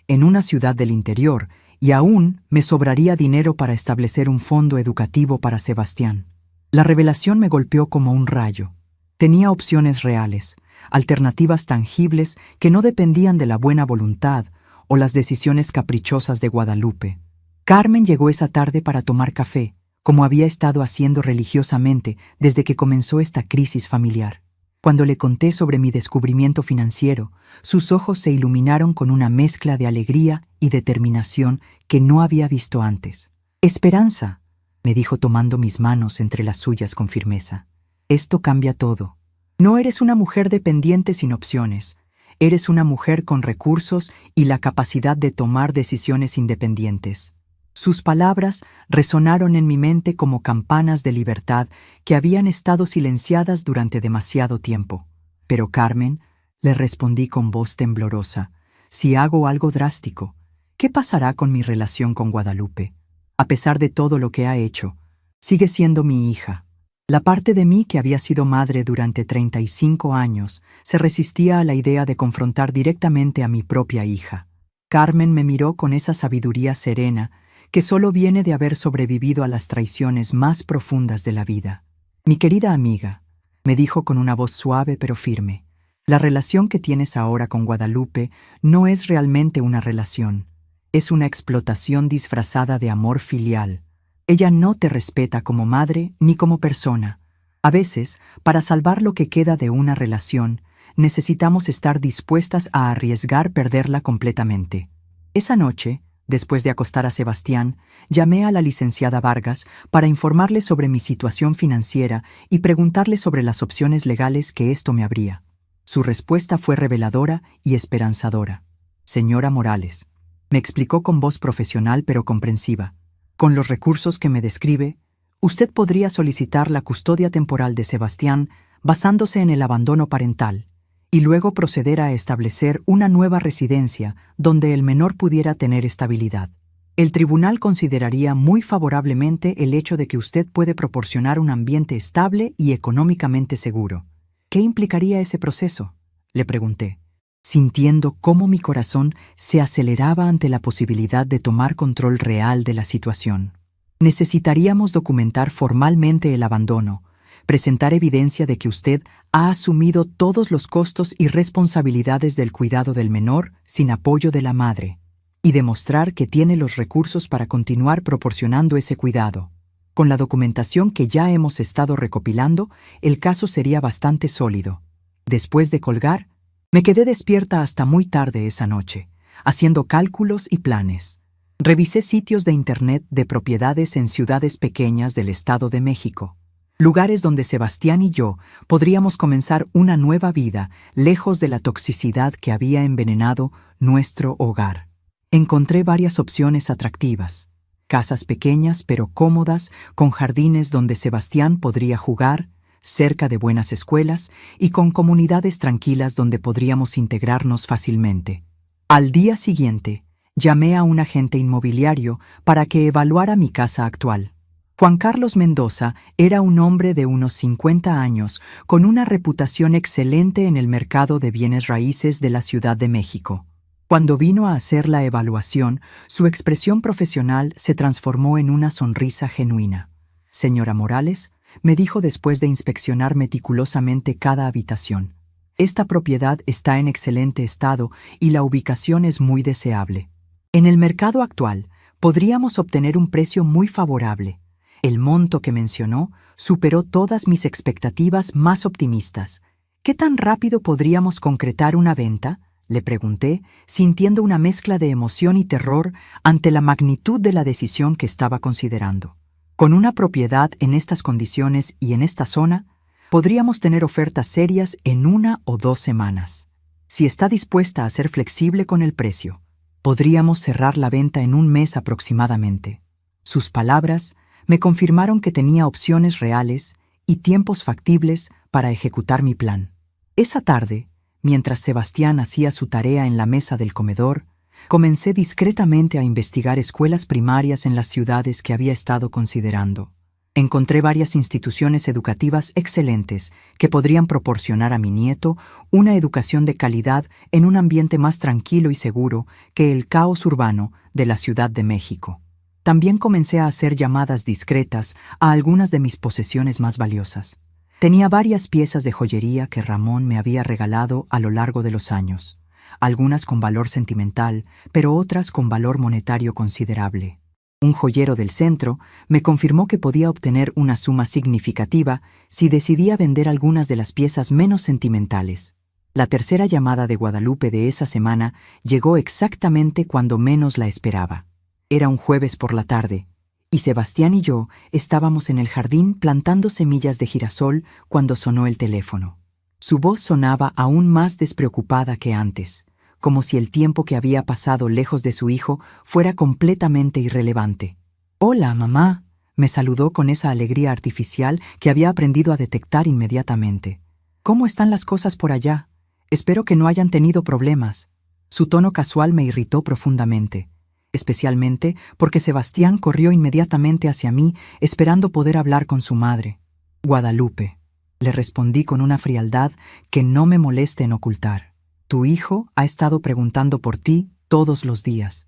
Speaker 1: en una ciudad del interior y aún me sobraría dinero para establecer un fondo educativo para Sebastián. La revelación me golpeó como un rayo. Tenía opciones reales, alternativas tangibles que no dependían de la buena voluntad o las decisiones caprichosas de Guadalupe. Carmen llegó esa tarde para tomar café, como había estado haciendo religiosamente desde que comenzó esta crisis familiar. Cuando le conté sobre mi descubrimiento financiero, sus ojos se iluminaron con una mezcla de alegría y determinación que no había visto antes. «Esperanza», me dijo tomando mis manos entre las suyas con firmeza. «Esto cambia todo. No eres una mujer dependiente sin opciones. Eres una mujer con recursos y la capacidad de tomar decisiones independientes». Sus palabras resonaron en mi mente como campanas de libertad que habían estado silenciadas durante demasiado tiempo. «Pero Carmen», le respondí con voz temblorosa, «si hago algo drástico, ¿qué pasará con mi relación con Guadalupe? A pesar de todo lo que ha hecho, sigue siendo mi hija». La parte de mí que había sido madre durante 35 años se resistía a la idea de confrontar directamente a mi propia hija. Carmen me miró con esa sabiduría serena que solo viene de haber sobrevivido a las traiciones más profundas de la vida. «Mi querida amiga», me dijo con una voz suave pero firme, «la relación que tienes ahora con Guadalupe no es realmente una relación. Es una explotación disfrazada de amor filial. Ella no te respeta como madre ni como persona. A veces, para salvar lo que queda de una relación, necesitamos estar dispuestas a arriesgar perderla completamente. Esa noche, después de acostar a Sebastián, llamé a la licenciada Vargas para informarle sobre mi situación financiera y preguntarle sobre las opciones legales que esto me abría. Su respuesta fue reveladora y esperanzadora. Señora Morales, me explicó con voz profesional pero comprensiva. Con los recursos que me describe, usted podría solicitar la custodia temporal de Sebastián basándose en el abandono parental y luego proceder a establecer una nueva residencia donde el menor pudiera tener estabilidad. El tribunal consideraría muy favorablemente el hecho de que usted puede proporcionar un ambiente estable y económicamente seguro. ¿Qué implicaría ese proceso?, le pregunté, sintiendo cómo mi corazón se aceleraba ante la posibilidad de tomar control real de la situación. Necesitaríamos documentar formalmente el abandono, presentar evidencia de que usted ha asumido todos los costos y responsabilidades del cuidado del menor sin apoyo de la madre, y demostrar que tiene los recursos para continuar proporcionando ese cuidado. Con la documentación que ya hemos estado recopilando, el caso sería bastante sólido. Después de colgar, me quedé despierta hasta muy tarde esa noche, haciendo cálculos y planes. Revisé sitios de internet de propiedades en ciudades pequeñas del Estado de México, lugares donde Sebastián y yo podríamos comenzar una nueva vida lejos de la toxicidad que había envenenado nuestro hogar. Encontré varias opciones atractivas. Casas pequeñas pero cómodas, con jardines donde Sebastián podría jugar, cerca de buenas escuelas y con comunidades tranquilas donde podríamos integrarnos fácilmente. Al día siguiente, llamé a un agente inmobiliario para que evaluara mi casa actual. Juan Carlos Mendoza era un hombre de unos 50 años con una reputación excelente en el mercado de bienes raíces de la Ciudad de México. Cuando vino a hacer la evaluación, su expresión profesional se transformó en una sonrisa genuina. Señora Morales, me dijo después de inspeccionar meticulosamente cada habitación, esta propiedad está en excelente estado y la ubicación es muy deseable. En el mercado actual, podríamos obtener un precio muy favorable. El monto que mencionó superó todas mis expectativas más optimistas. ¿Qué tan rápido podríamos concretar una venta?, le pregunté, sintiendo una mezcla de emoción y terror ante la magnitud de la decisión que estaba considerando. Con una propiedad en estas condiciones y en esta zona, podríamos tener ofertas serias en 1 o 2 semanas. Si está dispuesta a ser flexible con el precio, podríamos cerrar la venta en 1 mes aproximadamente. Sus palabras me confirmaron que tenía opciones reales y tiempos factibles para ejecutar mi plan. Esa tarde, mientras Sebastián hacía su tarea en la mesa del comedor, comencé discretamente a investigar escuelas primarias en las ciudades que había estado considerando. Encontré varias instituciones educativas excelentes que podrían proporcionar a mi nieto una educación de calidad en un ambiente más tranquilo y seguro que el caos urbano de la Ciudad de México. También comencé a hacer llamadas discretas a algunas de mis posesiones más valiosas. Tenía varias piezas de joyería que Ramón me había regalado a lo largo de los años, algunas con valor sentimental, pero otras con valor monetario considerable. Un joyero del centro me confirmó que podía obtener una suma significativa si decidía vender algunas de las piezas menos sentimentales. La tercera llamada de Guadalupe de esa semana llegó exactamente cuando menos la esperaba. Era un jueves por la tarde, y Sebastián y yo estábamos en el jardín plantando semillas de girasol cuando sonó el teléfono. Su voz sonaba aún más despreocupada que antes, como si el tiempo que había pasado lejos de su hijo fuera completamente irrelevante. «Hola, mamá», me saludó con esa alegría artificial que había aprendido a detectar inmediatamente. «¿Cómo están las cosas por allá? Espero que no hayan tenido problemas». Su tono casual me irritó profundamente, especialmente porque Sebastián corrió inmediatamente hacia mí esperando poder hablar con su madre. «Guadalupe», le respondí con una frialdad que no me moleste en ocultar. «Tu hijo ha estado preguntando por ti todos los días.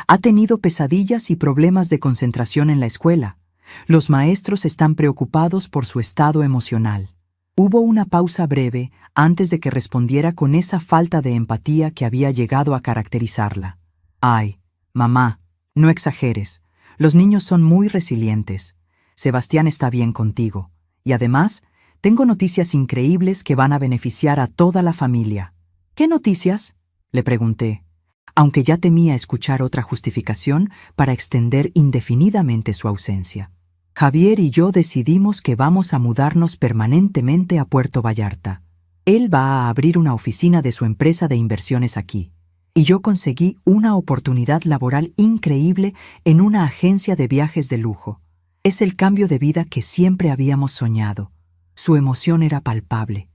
Speaker 1: Ha tenido pesadillas y problemas de concentración en la escuela. Los maestros están preocupados por su estado emocional». Hubo una pausa breve antes de que respondiera con esa falta de empatía que había llegado a caracterizarla. «Ay, mamá, no exageres. Los niños son muy resilientes. Sebastián está bien contigo. Y además, tengo noticias increíbles que van a beneficiar a toda la familia. ¿Qué noticias?, le pregunté, aunque ya temía escuchar otra justificación para extender indefinidamente su ausencia. Javier y yo decidimos que vamos a mudarnos permanentemente a Puerto Vallarta. Él va a abrir una oficina de su empresa de inversiones aquí. Y yo conseguí una oportunidad laboral increíble en una agencia de viajes de lujo. Es el cambio de vida que siempre habíamos soñado. Su emoción era palpable.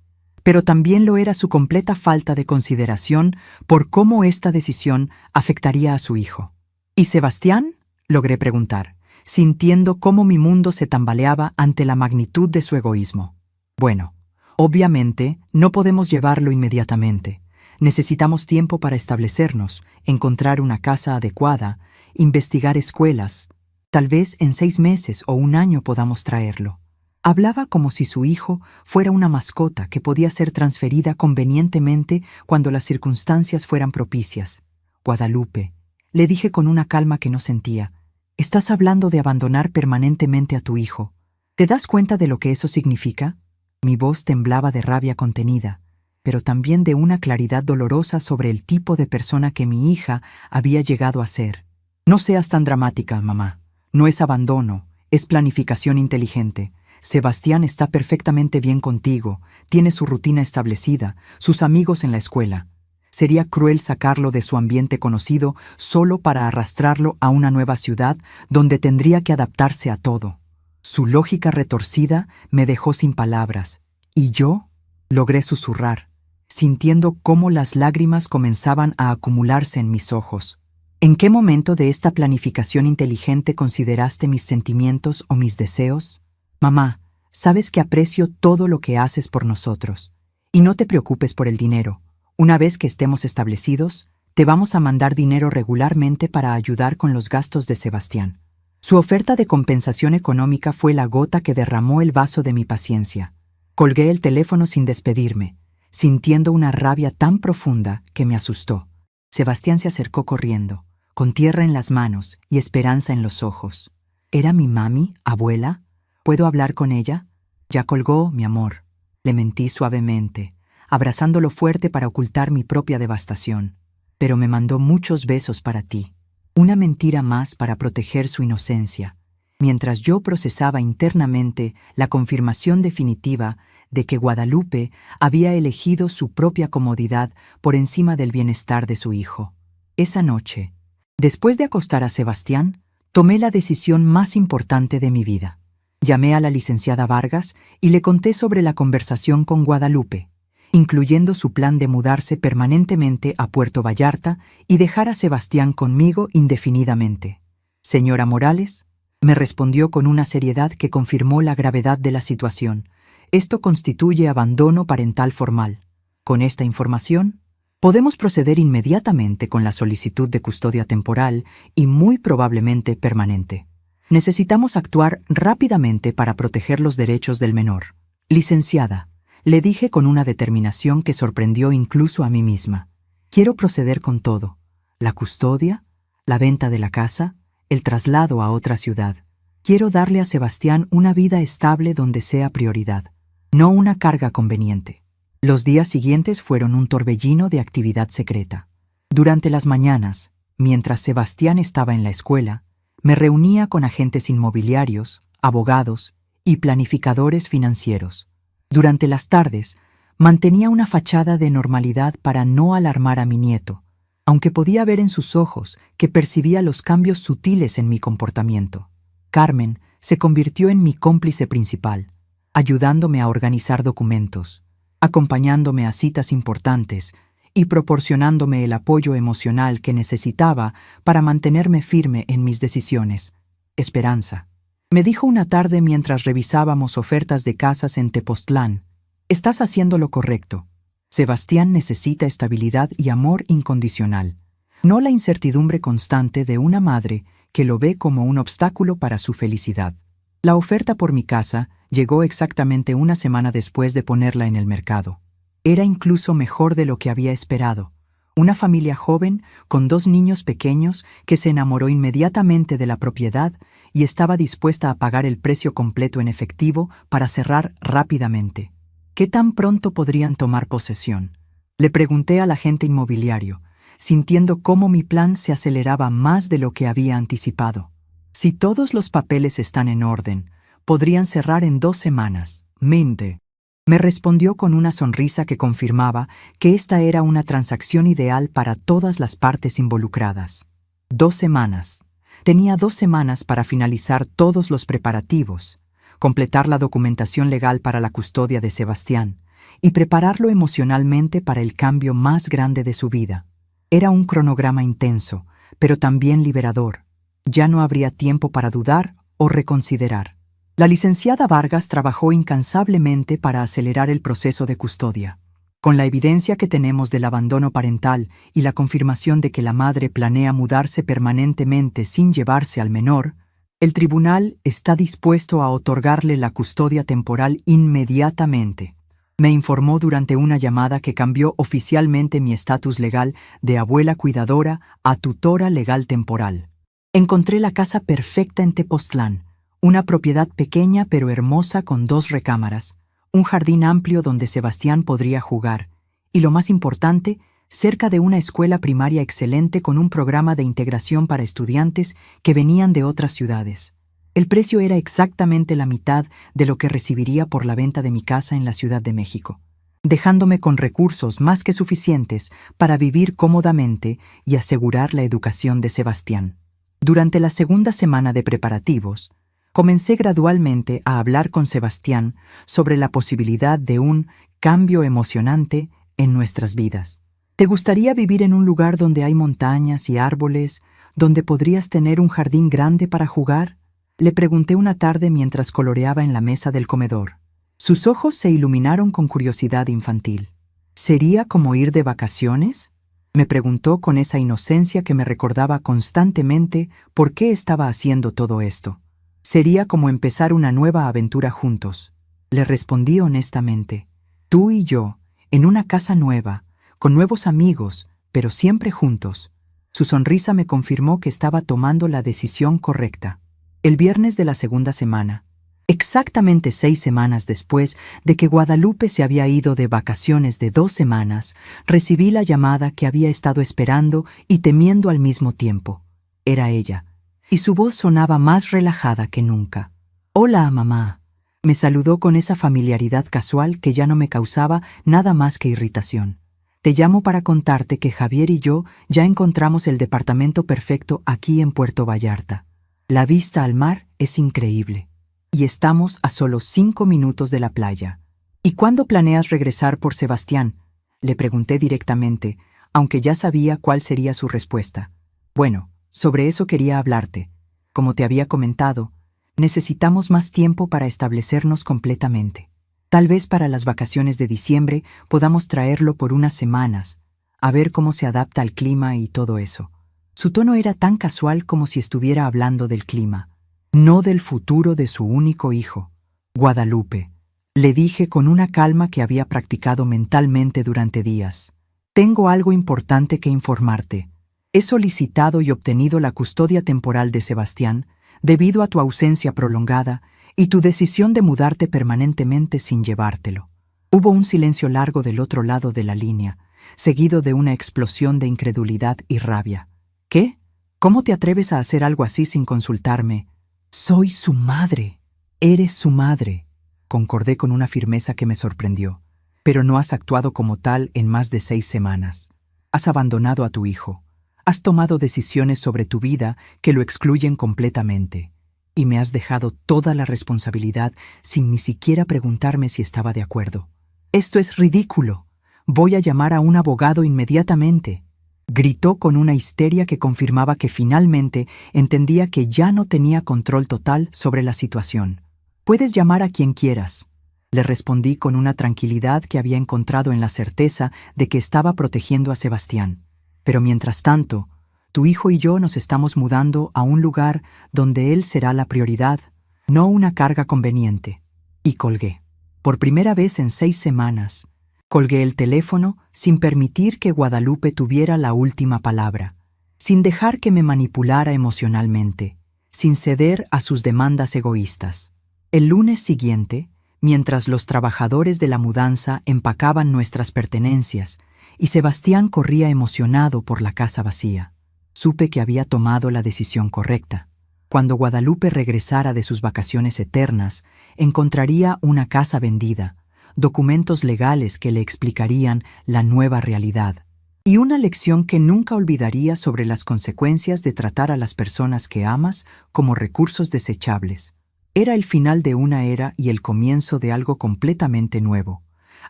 Speaker 1: Pero también lo era su completa falta de consideración por cómo esta decisión afectaría a su hijo. ¿Y Sebastián?, logré preguntar, sintiendo cómo mi mundo se tambaleaba ante la magnitud de su egoísmo. Bueno, obviamente no podemos llevarlo inmediatamente. Necesitamos tiempo para establecernos, encontrar una casa adecuada, investigar escuelas. Tal vez en 6 meses o 1 año podamos traerlo. Hablaba como si su hijo fuera una mascota que podía ser transferida convenientemente cuando las circunstancias fueran propicias. Guadalupe, le dije con una calma que no sentía, estás hablando de abandonar permanentemente a tu hijo. ¿Te das cuenta de lo que eso significa? Mi voz temblaba de rabia contenida, pero también de una claridad dolorosa sobre el tipo de persona que mi hija había llegado a ser. No seas tan dramática, mamá. No es abandono, es planificación inteligente. Sebastián está perfectamente bien contigo, tiene su rutina establecida, sus amigos en la escuela. Sería cruel sacarlo de su ambiente conocido solo para arrastrarlo a una nueva ciudad donde tendría que adaptarse a todo. Su lógica retorcida me dejó sin palabras, y yo logré susurrar, sintiendo cómo las lágrimas comenzaban a acumularse en mis ojos. ¿En qué momento de esta planificación inteligente consideraste mis sentimientos o mis deseos? Mamá, sabes que aprecio todo lo que haces por nosotros. Y no te preocupes por el dinero. Una vez que estemos establecidos, te vamos a mandar dinero regularmente para ayudar con los gastos de Sebastián. Su oferta de compensación económica fue la gota que derramó el vaso de mi paciencia. Colgué el teléfono sin despedirme, sintiendo una rabia tan profunda que me asustó. Sebastián se acercó corriendo, con tierra en las manos y esperanza en los ojos. ¿Era mi mami, abuela? ¿Puedo hablar con ella? Ya colgó, mi amor. Le mentí suavemente, abrazándolo fuerte para ocultar mi propia devastación. Pero me mandó muchos besos para ti. Una mentira más para proteger su inocencia, mientras yo procesaba internamente la confirmación definitiva de que Guadalupe había elegido su propia comodidad por encima del bienestar de su hijo. Esa noche, después de acostar a Sebastián, tomé la decisión más importante de mi vida. Llamé a la licenciada Vargas y le conté sobre la conversación con Guadalupe, incluyendo su plan de mudarse permanentemente a Puerto Vallarta y dejar a Sebastián conmigo indefinidamente. Señora Morales, me respondió con una seriedad que confirmó la gravedad de la situación. Esto constituye abandono parental formal. Con esta información, podemos proceder inmediatamente con la solicitud de custodia temporal y muy probablemente permanente. Necesitamos actuar rápidamente para proteger los derechos del menor. Licenciada, le dije con una determinación que sorprendió incluso a mí misma. Quiero proceder con todo. La custodia, la venta de la casa, el traslado a otra ciudad. Quiero darle a Sebastián una vida estable donde sea prioridad, no una carga conveniente. Los días siguientes fueron un torbellino de actividad secreta. Durante las mañanas, mientras Sebastián estaba en la escuela, me reunía con agentes inmobiliarios, abogados y planificadores financieros. Durante las tardes, mantenía una fachada de normalidad para no alarmar a mi nieto, aunque podía ver en sus ojos que percibía los cambios sutiles en mi comportamiento. Carmen se convirtió en mi cómplice principal, ayudándome a organizar documentos, acompañándome a citas importantes y proporcionándome el apoyo emocional que necesitaba para mantenerme firme en mis decisiones. Esperanza, me dijo una tarde mientras revisábamos ofertas de casas en Tepoztlán, estás haciendo lo correcto. Sebastián necesita estabilidad y amor incondicional, no la incertidumbre constante de una madre que lo ve como un obstáculo para su felicidad. La oferta por mi casa llegó exactamente 1 semana después de ponerla en el mercado. Era incluso mejor de lo que había esperado. Una familia joven con 2 niños pequeños que se enamoró inmediatamente de la propiedad y estaba dispuesta a pagar el precio completo en efectivo para cerrar rápidamente. ¿Qué tan pronto podrían tomar posesión? Le pregunté al agente inmobiliario, sintiendo cómo mi plan se aceleraba más de lo que había anticipado. Si todos los papeles están en orden, podrían cerrar en 2 semanas. Mente. Me respondió con una sonrisa que confirmaba que esta era una transacción ideal para todas las partes involucradas. 2 semanas. Tenía 2 semanas para finalizar todos los preparativos, completar la documentación legal para la custodia de Sebastián y prepararlo emocionalmente para el cambio más grande de su vida. Era un cronograma intenso, pero también liberador. Ya no habría tiempo para dudar o reconsiderar. La licenciada Vargas trabajó incansablemente para acelerar el proceso de custodia. Con la evidencia que tenemos del abandono parental y la confirmación de que la madre planea mudarse permanentemente sin llevarse al menor, el tribunal está dispuesto a otorgarle la custodia temporal inmediatamente. Me informó durante una llamada que cambió oficialmente mi estatus legal de abuela cuidadora a tutora legal temporal. Encontré la casa perfecta en Tepoztlán, una propiedad pequeña pero hermosa con 2 recámaras, un jardín amplio donde Sebastián podría jugar, y lo más importante, cerca de una escuela primaria excelente con un programa de integración para estudiantes que venían de otras ciudades. El precio era exactamente la mitad de lo que recibiría por la venta de mi casa en la Ciudad de México, dejándome con recursos más que suficientes para vivir cómodamente y asegurar la educación de Sebastián. Durante la segunda semana de preparativos, comencé gradualmente a hablar con Sebastián sobre la posibilidad de un cambio emocionante en nuestras vidas. ¿Te gustaría vivir en un lugar donde hay montañas y árboles, donde podrías tener un jardín grande para jugar? Le pregunté una tarde mientras coloreaba en la mesa del comedor. Sus ojos se iluminaron con curiosidad infantil. ¿Sería como ir de vacaciones? Me preguntó con esa inocencia que me recordaba constantemente por qué estaba haciendo todo esto. Sería como empezar una nueva aventura juntos. Le respondí honestamente. Tú y yo, en una casa nueva, con nuevos amigos, pero siempre juntos. Su sonrisa me confirmó que estaba tomando la decisión correcta. El viernes de la segunda semana, exactamente 6 semanas después de que Guadalupe se había ido de vacaciones de 2 semanas, recibí la llamada que había estado esperando y temiendo al mismo tiempo. Era ella, y su voz sonaba más relajada que nunca. «Hola, mamá». Me saludó con esa familiaridad casual que ya no me causaba nada más que irritación. «Te llamo para contarte que Javier y yo ya encontramos el departamento perfecto aquí en Puerto Vallarta. La vista al mar es increíble. Y estamos a solo 5 minutos de la playa. ¿Y cuándo planeas regresar por Sebastián?», le pregunté directamente, aunque ya sabía cuál sería su respuesta. «Bueno, sobre eso quería hablarte. Como te había comentado, necesitamos más tiempo para establecernos completamente. Tal vez para las vacaciones de diciembre podamos traerlo por unas semanas, a ver cómo se adapta al clima y todo eso». Su tono era tan casual como si estuviera hablando del clima, no del futuro de su único hijo. «Guadalupe», le dije con una calma que había practicado mentalmente durante días. «Tengo algo importante que informarte. He solicitado y obtenido la custodia temporal de Sebastián debido a tu ausencia prolongada y tu decisión de mudarte permanentemente sin llevártelo». Hubo un silencio largo del otro lado de la línea, seguido de una explosión de incredulidad y rabia. «¿Qué? ¿Cómo te atreves a hacer algo así sin consultarme?» «Soy su madre. Eres su madre», concordé con una firmeza que me sorprendió. «Pero no has actuado como tal en más de 6 semanas. Has abandonado a tu hijo. Has tomado decisiones sobre tu vida que lo excluyen completamente. Y me has dejado toda la responsabilidad sin ni siquiera preguntarme si estaba de acuerdo. Esto es ridículo. Voy a llamar a un abogado inmediatamente», gritó con una histeria que confirmaba que finalmente entendía que ya no tenía control total sobre la situación. «Puedes llamar a quien quieras», le respondí con una tranquilidad que había encontrado en la certeza de que estaba protegiendo a Sebastián. «Pero mientras tanto, tu hijo y yo nos estamos mudando a un lugar donde él será la prioridad, no una carga conveniente». Y colgué. Por primera vez en 6 semanas, Colgué el teléfono sin permitir que Guadalupe tuviera la última palabra, sin dejar que me manipulara emocionalmente, sin ceder a sus demandas egoístas. El lunes siguiente, mientras los trabajadores de la mudanza empacaban nuestras pertenencias y Sebastián corría emocionado por la casa vacía, supe que había tomado la decisión correcta. Cuando Guadalupe regresara de sus vacaciones eternas, encontraría una casa vendida, documentos legales que le explicarían la nueva realidad, y una lección que nunca olvidaría sobre las consecuencias de tratar a las personas que amas como recursos desechables. Era el final de una era y el comienzo de algo completamente nuevo,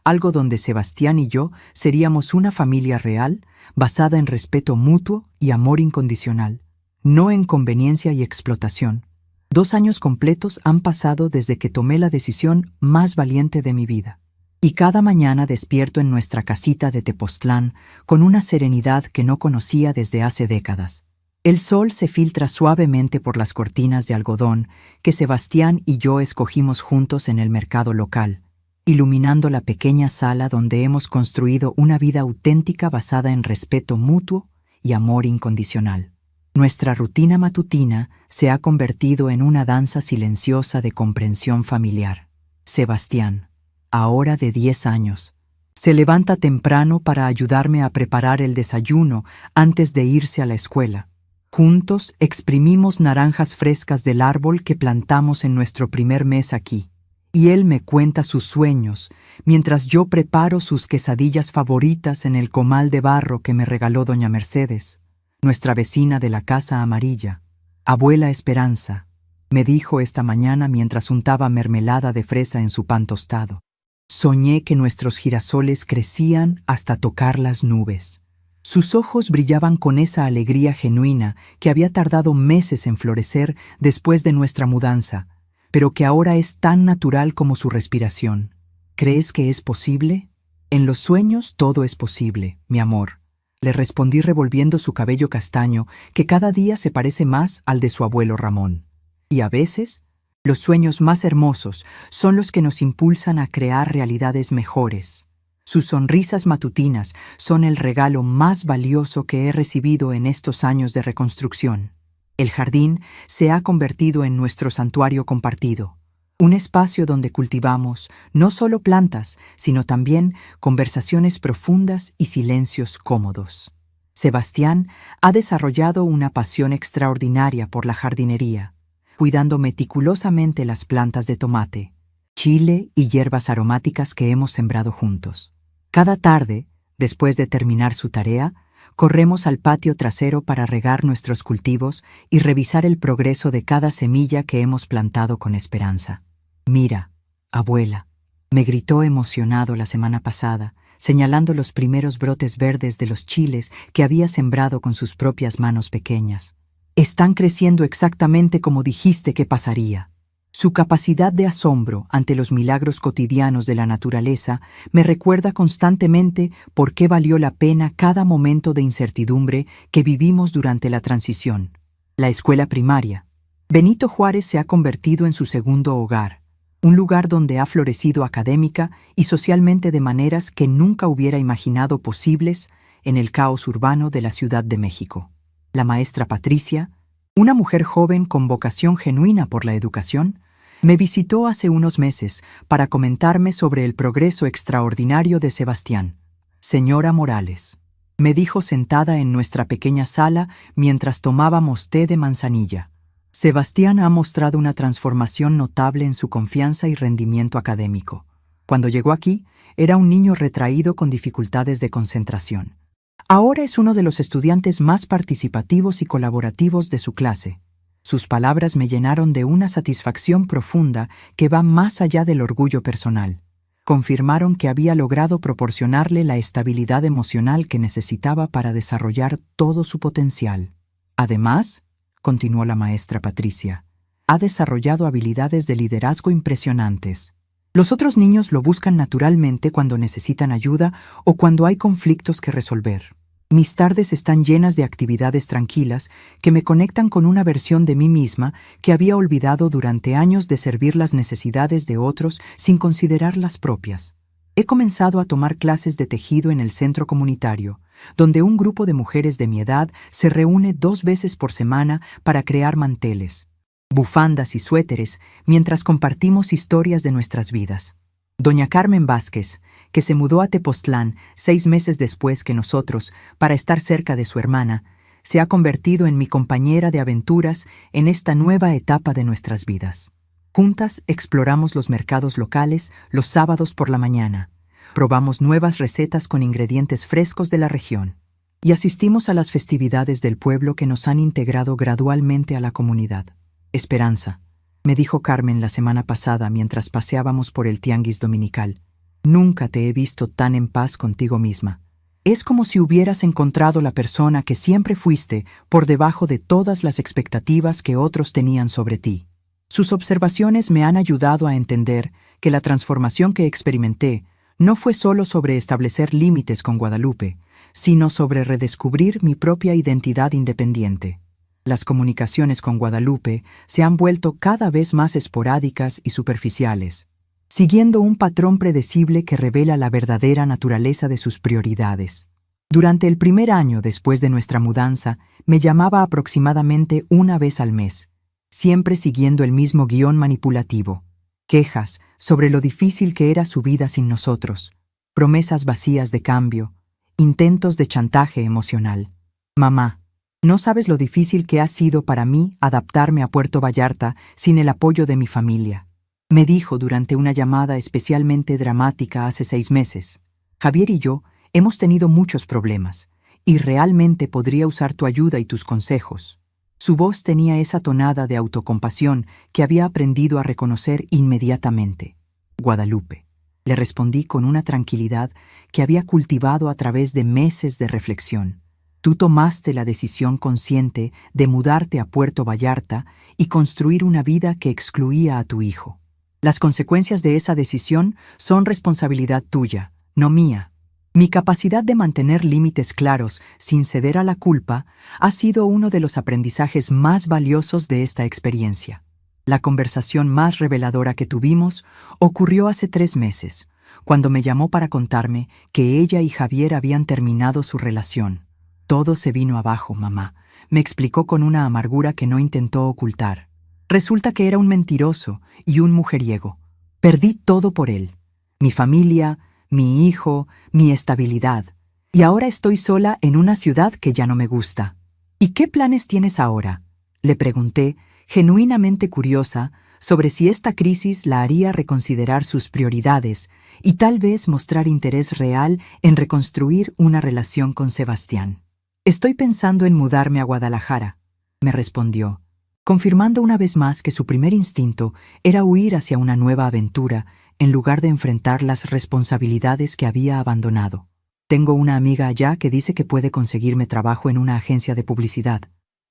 Speaker 1: algo donde Sebastián y yo seríamos una familia real, basada en respeto mutuo y amor incondicional, no en conveniencia y explotación. 2 años completos han pasado desde que tomé la decisión más valiente de mi vida. Y cada mañana despierto en nuestra casita de Tepoztlán con una serenidad que no conocía desde hace décadas. El sol se filtra suavemente por las cortinas de algodón que Sebastián y yo escogimos juntos en el mercado local, iluminando la pequeña sala donde hemos construido una vida auténtica basada en respeto mutuo y amor incondicional. Nuestra rutina matutina se ha convertido en una danza silenciosa de comprensión familiar. Sebastián, ahora de 10 años, se levanta temprano para ayudarme a preparar el desayuno antes de irse a la escuela. Juntos exprimimos naranjas frescas del árbol que plantamos en nuestro primer mes aquí, y él me cuenta sus sueños mientras yo preparo sus quesadillas favoritas en el comal de barro que me regaló doña Mercedes, nuestra vecina de la casa amarilla. Abuela Esperanza, me dijo esta mañana mientras untaba mermelada de fresa en su pan tostado. Soñé que nuestros girasoles crecían hasta tocar las nubes. Sus ojos brillaban con esa alegría genuina que había tardado meses en florecer después de nuestra mudanza, pero que ahora es tan natural como su respiración. ¿Crees que es posible? En los sueños todo es posible, mi amor, le respondí revolviendo su cabello castaño, que cada día se parece más al de su abuelo Ramón. Y a veces, los sueños más hermosos son los que nos impulsan a crear realidades mejores. Sus sonrisas matutinas son el regalo más valioso que he recibido en estos años de reconstrucción. El jardín se ha convertido en nuestro santuario compartido, un espacio donde cultivamos no solo plantas, sino también conversaciones profundas y silencios cómodos. Sebastián ha desarrollado una pasión extraordinaria por la jardinería, cuidando meticulosamente las plantas de tomate, chile y hierbas aromáticas que hemos sembrado juntos. Cada tarde, después de terminar su tarea, corremos al patio trasero para regar nuestros cultivos y revisar el progreso de cada semilla que hemos plantado con esperanza. Mira, abuela, me gritó emocionado la semana pasada, señalando los primeros brotes verdes de los chiles que había sembrado con sus propias manos pequeñas. Están creciendo exactamente como dijiste que pasaría. Su capacidad de asombro ante los milagros cotidianos de la naturaleza me recuerda constantemente por qué valió la pena cada momento de incertidumbre que vivimos durante la transición. La escuela primaria. Benito Juárez se ha convertido en su segundo hogar, un lugar donde ha florecido académica y socialmente de maneras que nunca hubiera imaginado posibles en el caos urbano de la Ciudad de México. La maestra Patricia, una mujer joven con vocación genuina por la educación, me visitó hace unos meses para comentarme sobre el progreso extraordinario de Sebastián. Señora Morales, me dijo sentada en nuestra pequeña sala mientras tomábamos té de manzanilla. Sebastián ha mostrado una transformación notable en su confianza y rendimiento académico. Cuando llegó aquí, era un niño retraído con dificultades de concentración. Ahora es uno de los estudiantes más participativos y colaborativos de su clase. Sus palabras me llenaron de una satisfacción profunda que va más allá del orgullo personal. Confirmaron que había logrado proporcionarle la estabilidad emocional que necesitaba para desarrollar todo su potencial. Además, continuó la maestra Patricia, ha desarrollado habilidades de liderazgo impresionantes. Los otros niños lo buscan naturalmente cuando necesitan ayuda o cuando hay conflictos que resolver. Mis tardes están llenas de actividades tranquilas que me conectan con una versión de mí misma que había olvidado durante años de servir las necesidades de otros sin considerar las propias. He comenzado a tomar clases de tejido en el centro comunitario, donde un grupo de mujeres de mi edad se reúne 2 veces por semana para crear manteles, bufandas y suéteres mientras compartimos historias de nuestras vidas. Doña Carmen Vázquez, que se mudó a Tepoztlán 6 meses después que nosotros para estar cerca de su hermana, se ha convertido en mi compañera de aventuras en esta nueva etapa de nuestras vidas. Juntas exploramos los mercados locales los sábados por la mañana, probamos nuevas recetas con ingredientes frescos de la región y asistimos a las festividades del pueblo que nos han integrado gradualmente a la comunidad. Esperanza, me dijo Carmen la semana pasada mientras paseábamos por el tianguis dominical, nunca te he visto tan en paz contigo misma. Es como si hubieras encontrado la persona que siempre fuiste por debajo de todas las expectativas que otros tenían sobre ti. Sus observaciones me han ayudado a entender que la transformación que experimenté no fue solo sobre establecer límites con Guadalupe, sino sobre redescubrir mi propia identidad independiente. Las comunicaciones con Guadalupe se han vuelto cada vez más esporádicas y superficiales, siguiendo un patrón predecible que revela la verdadera naturaleza de sus prioridades. Durante el primer año después de nuestra mudanza, me llamaba aproximadamente 1 vez al mes, siempre siguiendo el mismo guión manipulativo. Quejas sobre lo difícil que era su vida sin nosotros, promesas vacías de cambio, intentos de chantaje emocional. Mamá, no sabes lo difícil que ha sido para mí adaptarme a Puerto Vallarta sin el apoyo de mi familia. Me dijo durante una llamada especialmente dramática hace 6 meses. Javier y yo hemos tenido muchos problemas, y realmente podría usar tu ayuda y tus consejos. Su voz tenía esa tonada de autocompasión que había aprendido a reconocer inmediatamente. Guadalupe, le respondí con una tranquilidad que había cultivado a través de meses de reflexión. Tú tomaste la decisión consciente de mudarte a Puerto Vallarta y construir una vida que excluía a tu hijo. Las consecuencias de esa decisión son responsabilidad tuya, no mía. Mi capacidad de mantener límites claros sin ceder a la culpa ha sido uno de los aprendizajes más valiosos de esta experiencia. La conversación más reveladora que tuvimos ocurrió hace 3 meses, cuando me llamó para contarme que ella y Javier habían terminado su relación. Todo se vino abajo, mamá, me explicó con una amargura que no intentó ocultar. Resulta que era un mentiroso y un mujeriego. Perdí todo por él. Mi familia, mi hijo, mi estabilidad. Y ahora estoy sola en una ciudad que ya no me gusta. ¿Y qué planes tienes ahora?, le pregunté, genuinamente curiosa, sobre si esta crisis la haría reconsiderar sus prioridades y tal vez mostrar interés real en reconstruir una relación con Sebastián. Estoy pensando en mudarme a Guadalajara, me respondió, confirmando una vez más que su primer instinto era huir hacia una nueva aventura en lugar de enfrentar las responsabilidades que había abandonado. Tengo una amiga allá que dice que puede conseguirme trabajo en una agencia de publicidad.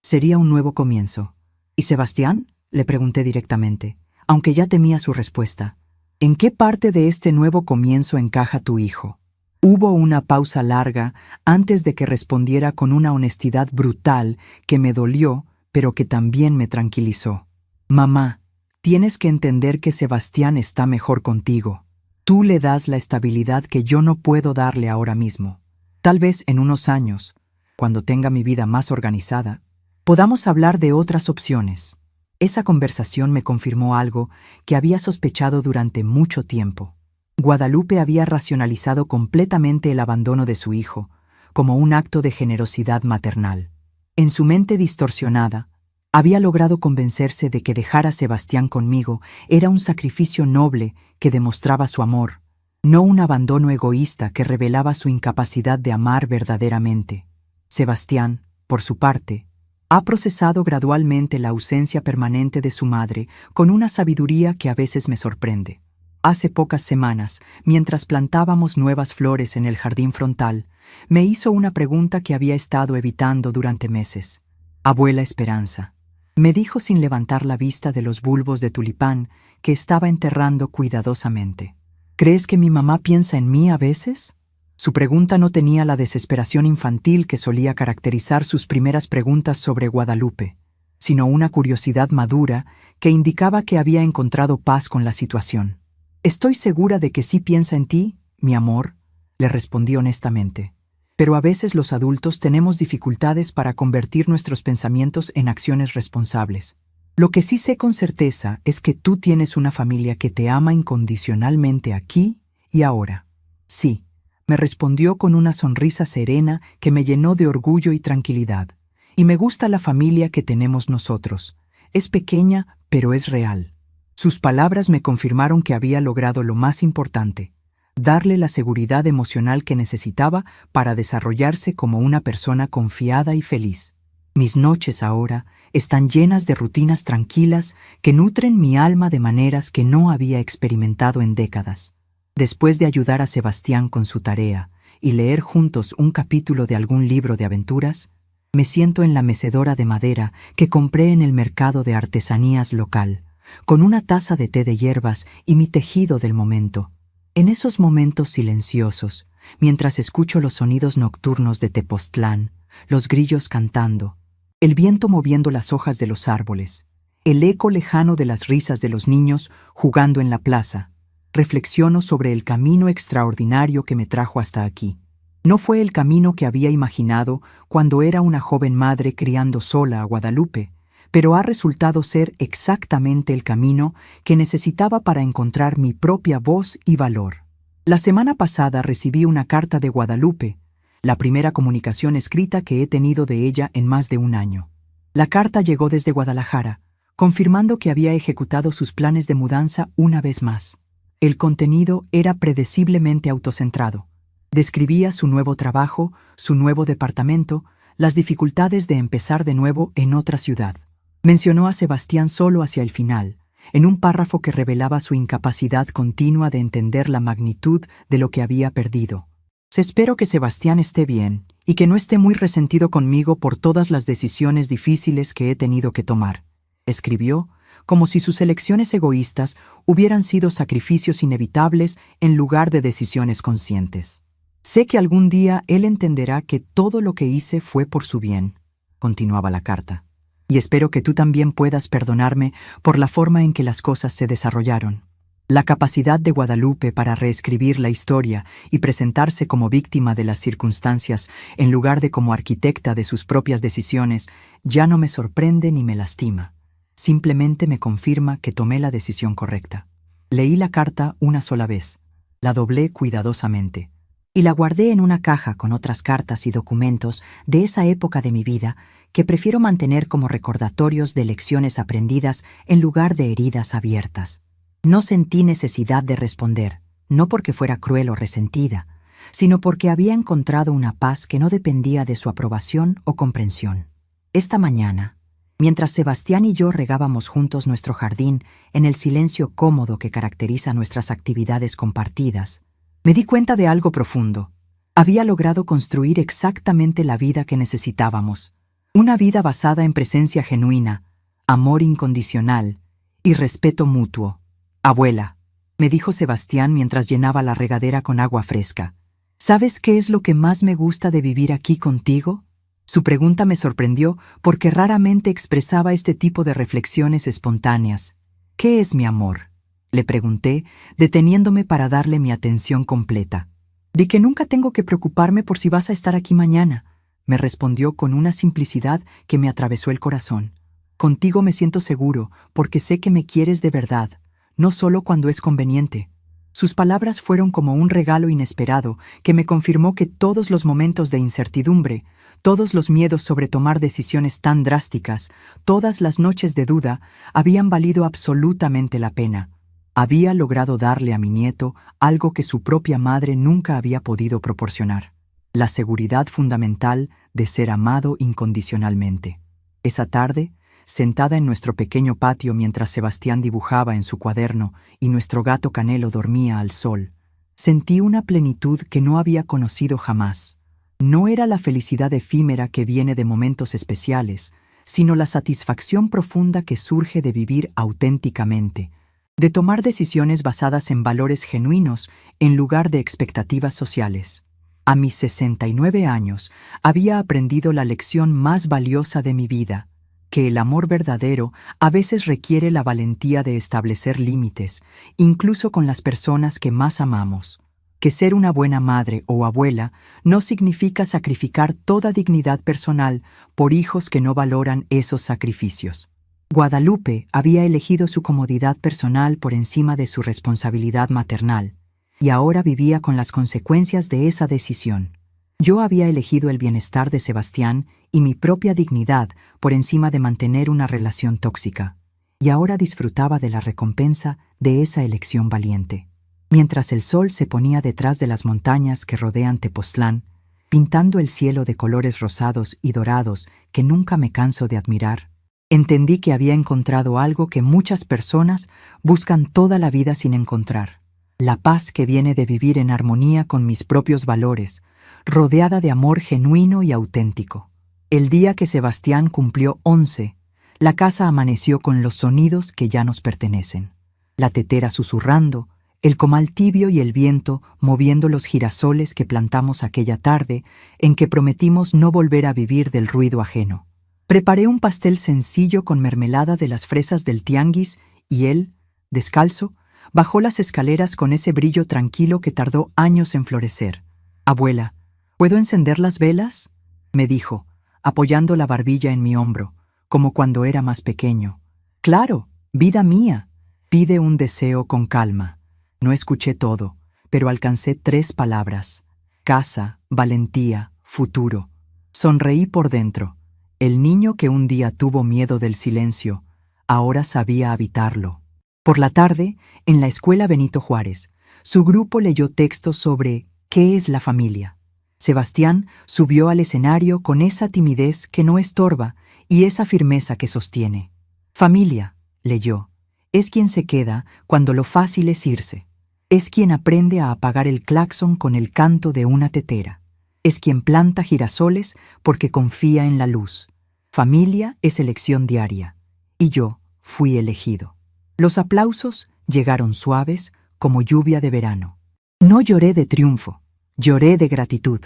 Speaker 1: Sería un nuevo comienzo. ¿Y Sebastián?, le pregunté directamente, aunque ya temía su respuesta. ¿En qué parte de este nuevo comienzo encaja tu hijo? Hubo una pausa larga antes de que respondiera con una honestidad brutal que me dolió, pero que también me tranquilizó. Mamá, tienes que entender que Sebastián está mejor contigo. Tú le das la estabilidad que yo no puedo darle ahora mismo. Tal vez en unos años, cuando tenga mi vida más organizada, podamos hablar de otras opciones. Esa conversación me confirmó algo que había sospechado durante mucho tiempo. Guadalupe había racionalizado completamente el abandono de su hijo, como un acto de generosidad maternal. En su mente distorsionada, había logrado convencerse de que dejar a Sebastián conmigo era un sacrificio noble que demostraba su amor, no un abandono egoísta que revelaba su incapacidad de amar verdaderamente. Sebastián, por su parte, ha procesado gradualmente la ausencia permanente de su madre con una sabiduría que a veces me sorprende. Hace pocas semanas, mientras plantábamos nuevas flores en el jardín frontal, me hizo una pregunta que había estado evitando durante meses. Abuela Esperanza, me dijo sin levantar la vista de los bulbos de tulipán que estaba enterrando cuidadosamente. ¿Crees que mi mamá piensa en mí a veces? Su pregunta no tenía la desesperación infantil que solía caracterizar sus primeras preguntas sobre Guadalupe, sino una curiosidad madura que indicaba que había encontrado paz con la situación. Estoy segura de que sí piensa en ti, mi amor, le respondí honestamente. Pero a veces los adultos tenemos dificultades para convertir nuestros pensamientos en acciones responsables. Lo que sí sé con certeza es que tú tienes una familia que te ama incondicionalmente aquí y ahora. Sí, me respondió con una sonrisa serena que me llenó de orgullo y tranquilidad. Y me gusta la familia que tenemos nosotros. Es pequeña, pero es real. Sus palabras me confirmaron que había logrado lo más importante: darle la seguridad emocional que necesitaba para desarrollarse como una persona confiada y feliz. Mis noches ahora están llenas de rutinas tranquilas que nutren mi alma de maneras que no había experimentado en décadas. Después de ayudar a Sebastián con su tarea y leer juntos un capítulo de algún libro de aventuras, me siento en la mecedora de madera que compré en el mercado de artesanías local, con una taza de té de hierbas y mi tejido del momento. En esos momentos silenciosos, mientras escucho los sonidos nocturnos de Tepoztlán, los grillos cantando, el viento moviendo las hojas de los árboles, el eco lejano de las risas de los niños jugando en la plaza, reflexiono sobre el camino extraordinario que me trajo hasta aquí. No fue el camino que había imaginado cuando era una joven madre criando sola a Guadalupe, pero ha resultado ser exactamente el camino que necesitaba para encontrar mi propia voz y valor. La semana pasada recibí una carta de Guadalupe, la primera comunicación escrita que he tenido de ella en más de un año. La carta llegó desde Guadalajara, confirmando que había ejecutado sus planes de mudanza una vez más. El contenido era predeciblemente autocentrado. Describía su nuevo trabajo, su nuevo departamento, las dificultades de empezar de nuevo en otra ciudad. Mencionó a Sebastián solo hacia el final, en un párrafo que revelaba su incapacidad continua de entender la magnitud de lo que había perdido. Espero que Sebastián esté bien y que no esté muy resentido conmigo por todas las decisiones difíciles que he tenido que tomar, escribió, como si sus elecciones egoístas hubieran sido sacrificios inevitables en lugar de decisiones conscientes. Sé que algún día él entenderá que todo lo que hice fue por su bien, continuaba la carta, y espero que tú también puedas perdonarme por la forma en que las cosas se desarrollaron. La capacidad de Guadalupe para reescribir la historia y presentarse como víctima de las circunstancias en lugar de como arquitecta de sus propias decisiones ya no me sorprende ni me lastima. Simplemente me confirma que tomé la decisión correcta. Leí la carta una sola vez, la doblé cuidadosamente y la guardé en una caja con otras cartas y documentos de esa época de mi vida que prefiero mantener como recordatorios de lecciones aprendidas en lugar de heridas abiertas. No sentí necesidad de responder, no porque fuera cruel o resentida, sino porque había encontrado una paz que no dependía de su aprobación o comprensión. Esta mañana, mientras Sebastián y yo regábamos juntos nuestro jardín en el silencio cómodo que caracteriza nuestras actividades compartidas, me di cuenta de algo profundo. Había logrado construir exactamente la vida que necesitábamos, una vida basada en presencia genuina, amor incondicional y respeto mutuo. Abuela, me dijo Sebastián mientras llenaba la regadera con agua fresca, ¿sabes qué es lo que más me gusta de vivir aquí contigo? Su pregunta me sorprendió porque raramente expresaba este tipo de reflexiones espontáneas. ¿Qué es mi amor?, le pregunté, deteniéndome para darle mi atención completa. Di que nunca tengo que preocuparme por si vas a estar aquí mañana, me respondió con una simplicidad que me atravesó el corazón. Contigo me siento seguro porque sé que me quieres de verdad, no solo cuando es conveniente. Sus palabras fueron como un regalo inesperado que me confirmó que todos los momentos de incertidumbre, todos los miedos sobre tomar decisiones tan drásticas, todas las noches de duda, habían valido absolutamente la pena. Había logrado darle a mi nieto algo que su propia madre nunca había podido proporcionar: la seguridad fundamental de ser amado incondicionalmente. Esa tarde, sentada en nuestro pequeño patio mientras Sebastián dibujaba en su cuaderno y nuestro gato Canelo dormía al sol, sentí una plenitud que no había conocido jamás. No era la felicidad efímera que viene de momentos especiales, sino la satisfacción profunda que surge de vivir auténticamente, de tomar decisiones basadas en valores genuinos en lugar de expectativas sociales. A mis 69 años había aprendido la lección más valiosa de mi vida: que el amor verdadero a veces requiere la valentía de establecer límites, incluso con las personas que más amamos. que ser una buena madre o abuela no significa sacrificar toda dignidad personal por hijos que no valoran esos sacrificios. Guadalupe había elegido su comodidad personal por encima de su responsabilidad maternal, y ahora vivía con las consecuencias de esa decisión. Yo había elegido el bienestar de Sebastián y mi propia dignidad por encima de mantener una relación tóxica, y ahora disfrutaba de la recompensa de esa elección valiente. Mientras el sol se ponía detrás de las montañas que rodean Tepoztlán, pintando el cielo de colores rosados y dorados que nunca me canso de admirar, entendí que había encontrado algo que muchas personas buscan toda la vida sin encontrar: la paz que viene de vivir en armonía con mis propios valores, rodeada de amor genuino y auténtico. El día que Sebastián cumplió 11, la casa amaneció con los sonidos que ya nos pertenecen: la tetera susurrando, el comal tibio y el viento moviendo los girasoles que plantamos aquella tarde en que prometimos no volver a vivir del ruido ajeno. Preparé un pastel sencillo con mermelada de las fresas del tianguis y él, descalzo, bajó las escaleras con ese brillo tranquilo que tardó años en florecer. «Abuela, ¿puedo encender las velas?», me dijo, apoyando la barbilla en mi hombro, como cuando era más pequeño. «Claro, vida mía». Pide un deseo con calma. No escuché todo, pero alcancé 3 palabras: casa, valentía, futuro. Sonreí por dentro. El niño que un día tuvo miedo del silencio, ahora sabía habitarlo. Por la tarde, en la escuela Benito Juárez, su grupo leyó textos sobre ¿qué es la familia? Sebastián subió al escenario con esa timidez que no estorba y esa firmeza que sostiene. Familia, leyó, es quien se queda cuando lo fácil es irse. Es quien aprende a apagar el claxon con el canto de una tetera. Es quien planta girasoles porque confía en la luz. Familia es elección diaria. Y yo fui elegido. Los aplausos llegaron suaves como lluvia de verano. No lloré de triunfo, lloré de gratitud.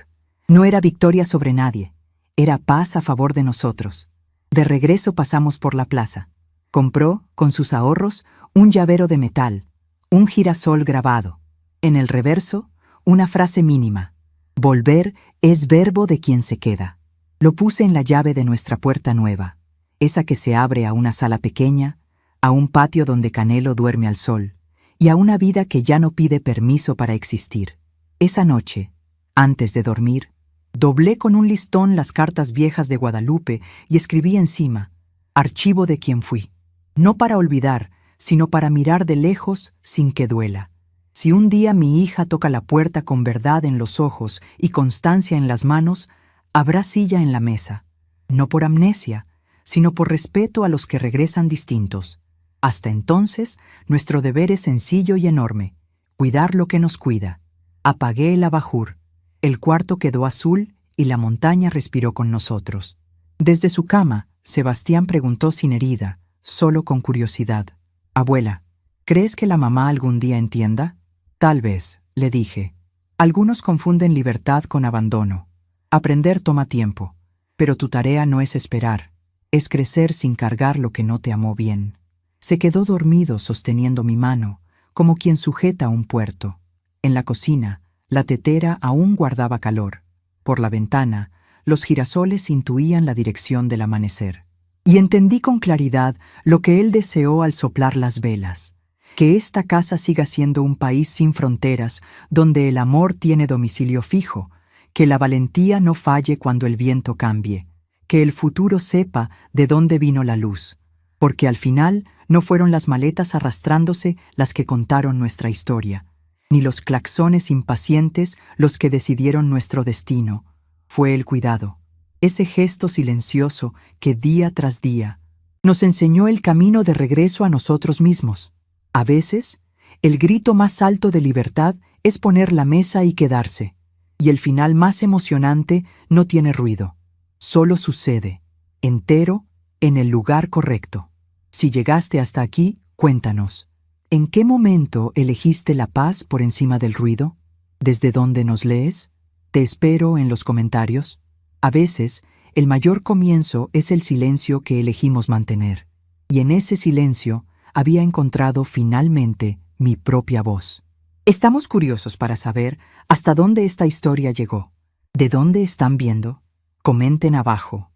Speaker 1: No era victoria sobre nadie, era paz a favor de nosotros. De regreso pasamos por la plaza. Compró, con sus ahorros, un llavero de metal, un girasol grabado. En el reverso, una frase mínima: volver es verbo de quien se queda. Lo puse en la llave de nuestra puerta nueva, esa que se abre a una sala pequeña, a un patio donde Canelo duerme al sol, y a una vida que ya no pide permiso para existir. Esa noche, antes de dormir, doblé con un listón las cartas viejas de Guadalupe y escribí encima: archivo de quien fui. No para olvidar, sino para mirar de lejos sin que duela. Si un día mi hija toca la puerta con verdad en los ojos y constancia en las manos, habrá silla en la mesa. No por amnesia, sino por respeto a los que regresan distintos. Hasta entonces, nuestro deber es sencillo y enorme: cuidar lo que nos cuida. Apagué el abajur. El cuarto quedó azul y la montaña respiró con nosotros. Desde su cama, Sebastián preguntó sin herida, solo con curiosidad: «Abuela, ¿crees que la mamá algún día entienda?» «Tal vez», le dije. «Algunos confunden libertad con abandono. Aprender toma tiempo, pero tu tarea no es esperar, es crecer sin cargar lo que no te amó bien». Se quedó dormido sosteniendo mi mano, como quien sujeta un puerto. En la cocina, la tetera aún guardaba calor. Por la ventana, los girasoles intuían la dirección del amanecer. Y entendí con claridad lo que él deseó al soplar las velas: que esta casa siga siendo un país sin fronteras, donde el amor tiene domicilio fijo, que la valentía no falle cuando el viento cambie, que el futuro sepa de dónde vino la luz, porque al final no fueron las maletas arrastrándose las que contaron nuestra historia, ni los claxones impacientes los que decidieron nuestro destino. Fue el cuidado, ese gesto silencioso que día tras día nos enseñó el camino de regreso a nosotros mismos. A veces, el grito más alto de libertad es poner la mesa y quedarse, y el final más emocionante no tiene ruido, solo sucede, entero, en el lugar correcto. Si llegaste hasta aquí, cuéntanos, ¿en qué momento elegiste la paz por encima del ruido? ¿Desde dónde nos lees? Te espero en los comentarios. A veces, el mayor comienzo es el silencio que elegimos mantener, y en ese silencio había encontrado finalmente mi propia voz. Estamos curiosos para saber hasta dónde esta historia llegó. ¿De dónde están viendo? Comenten abajo.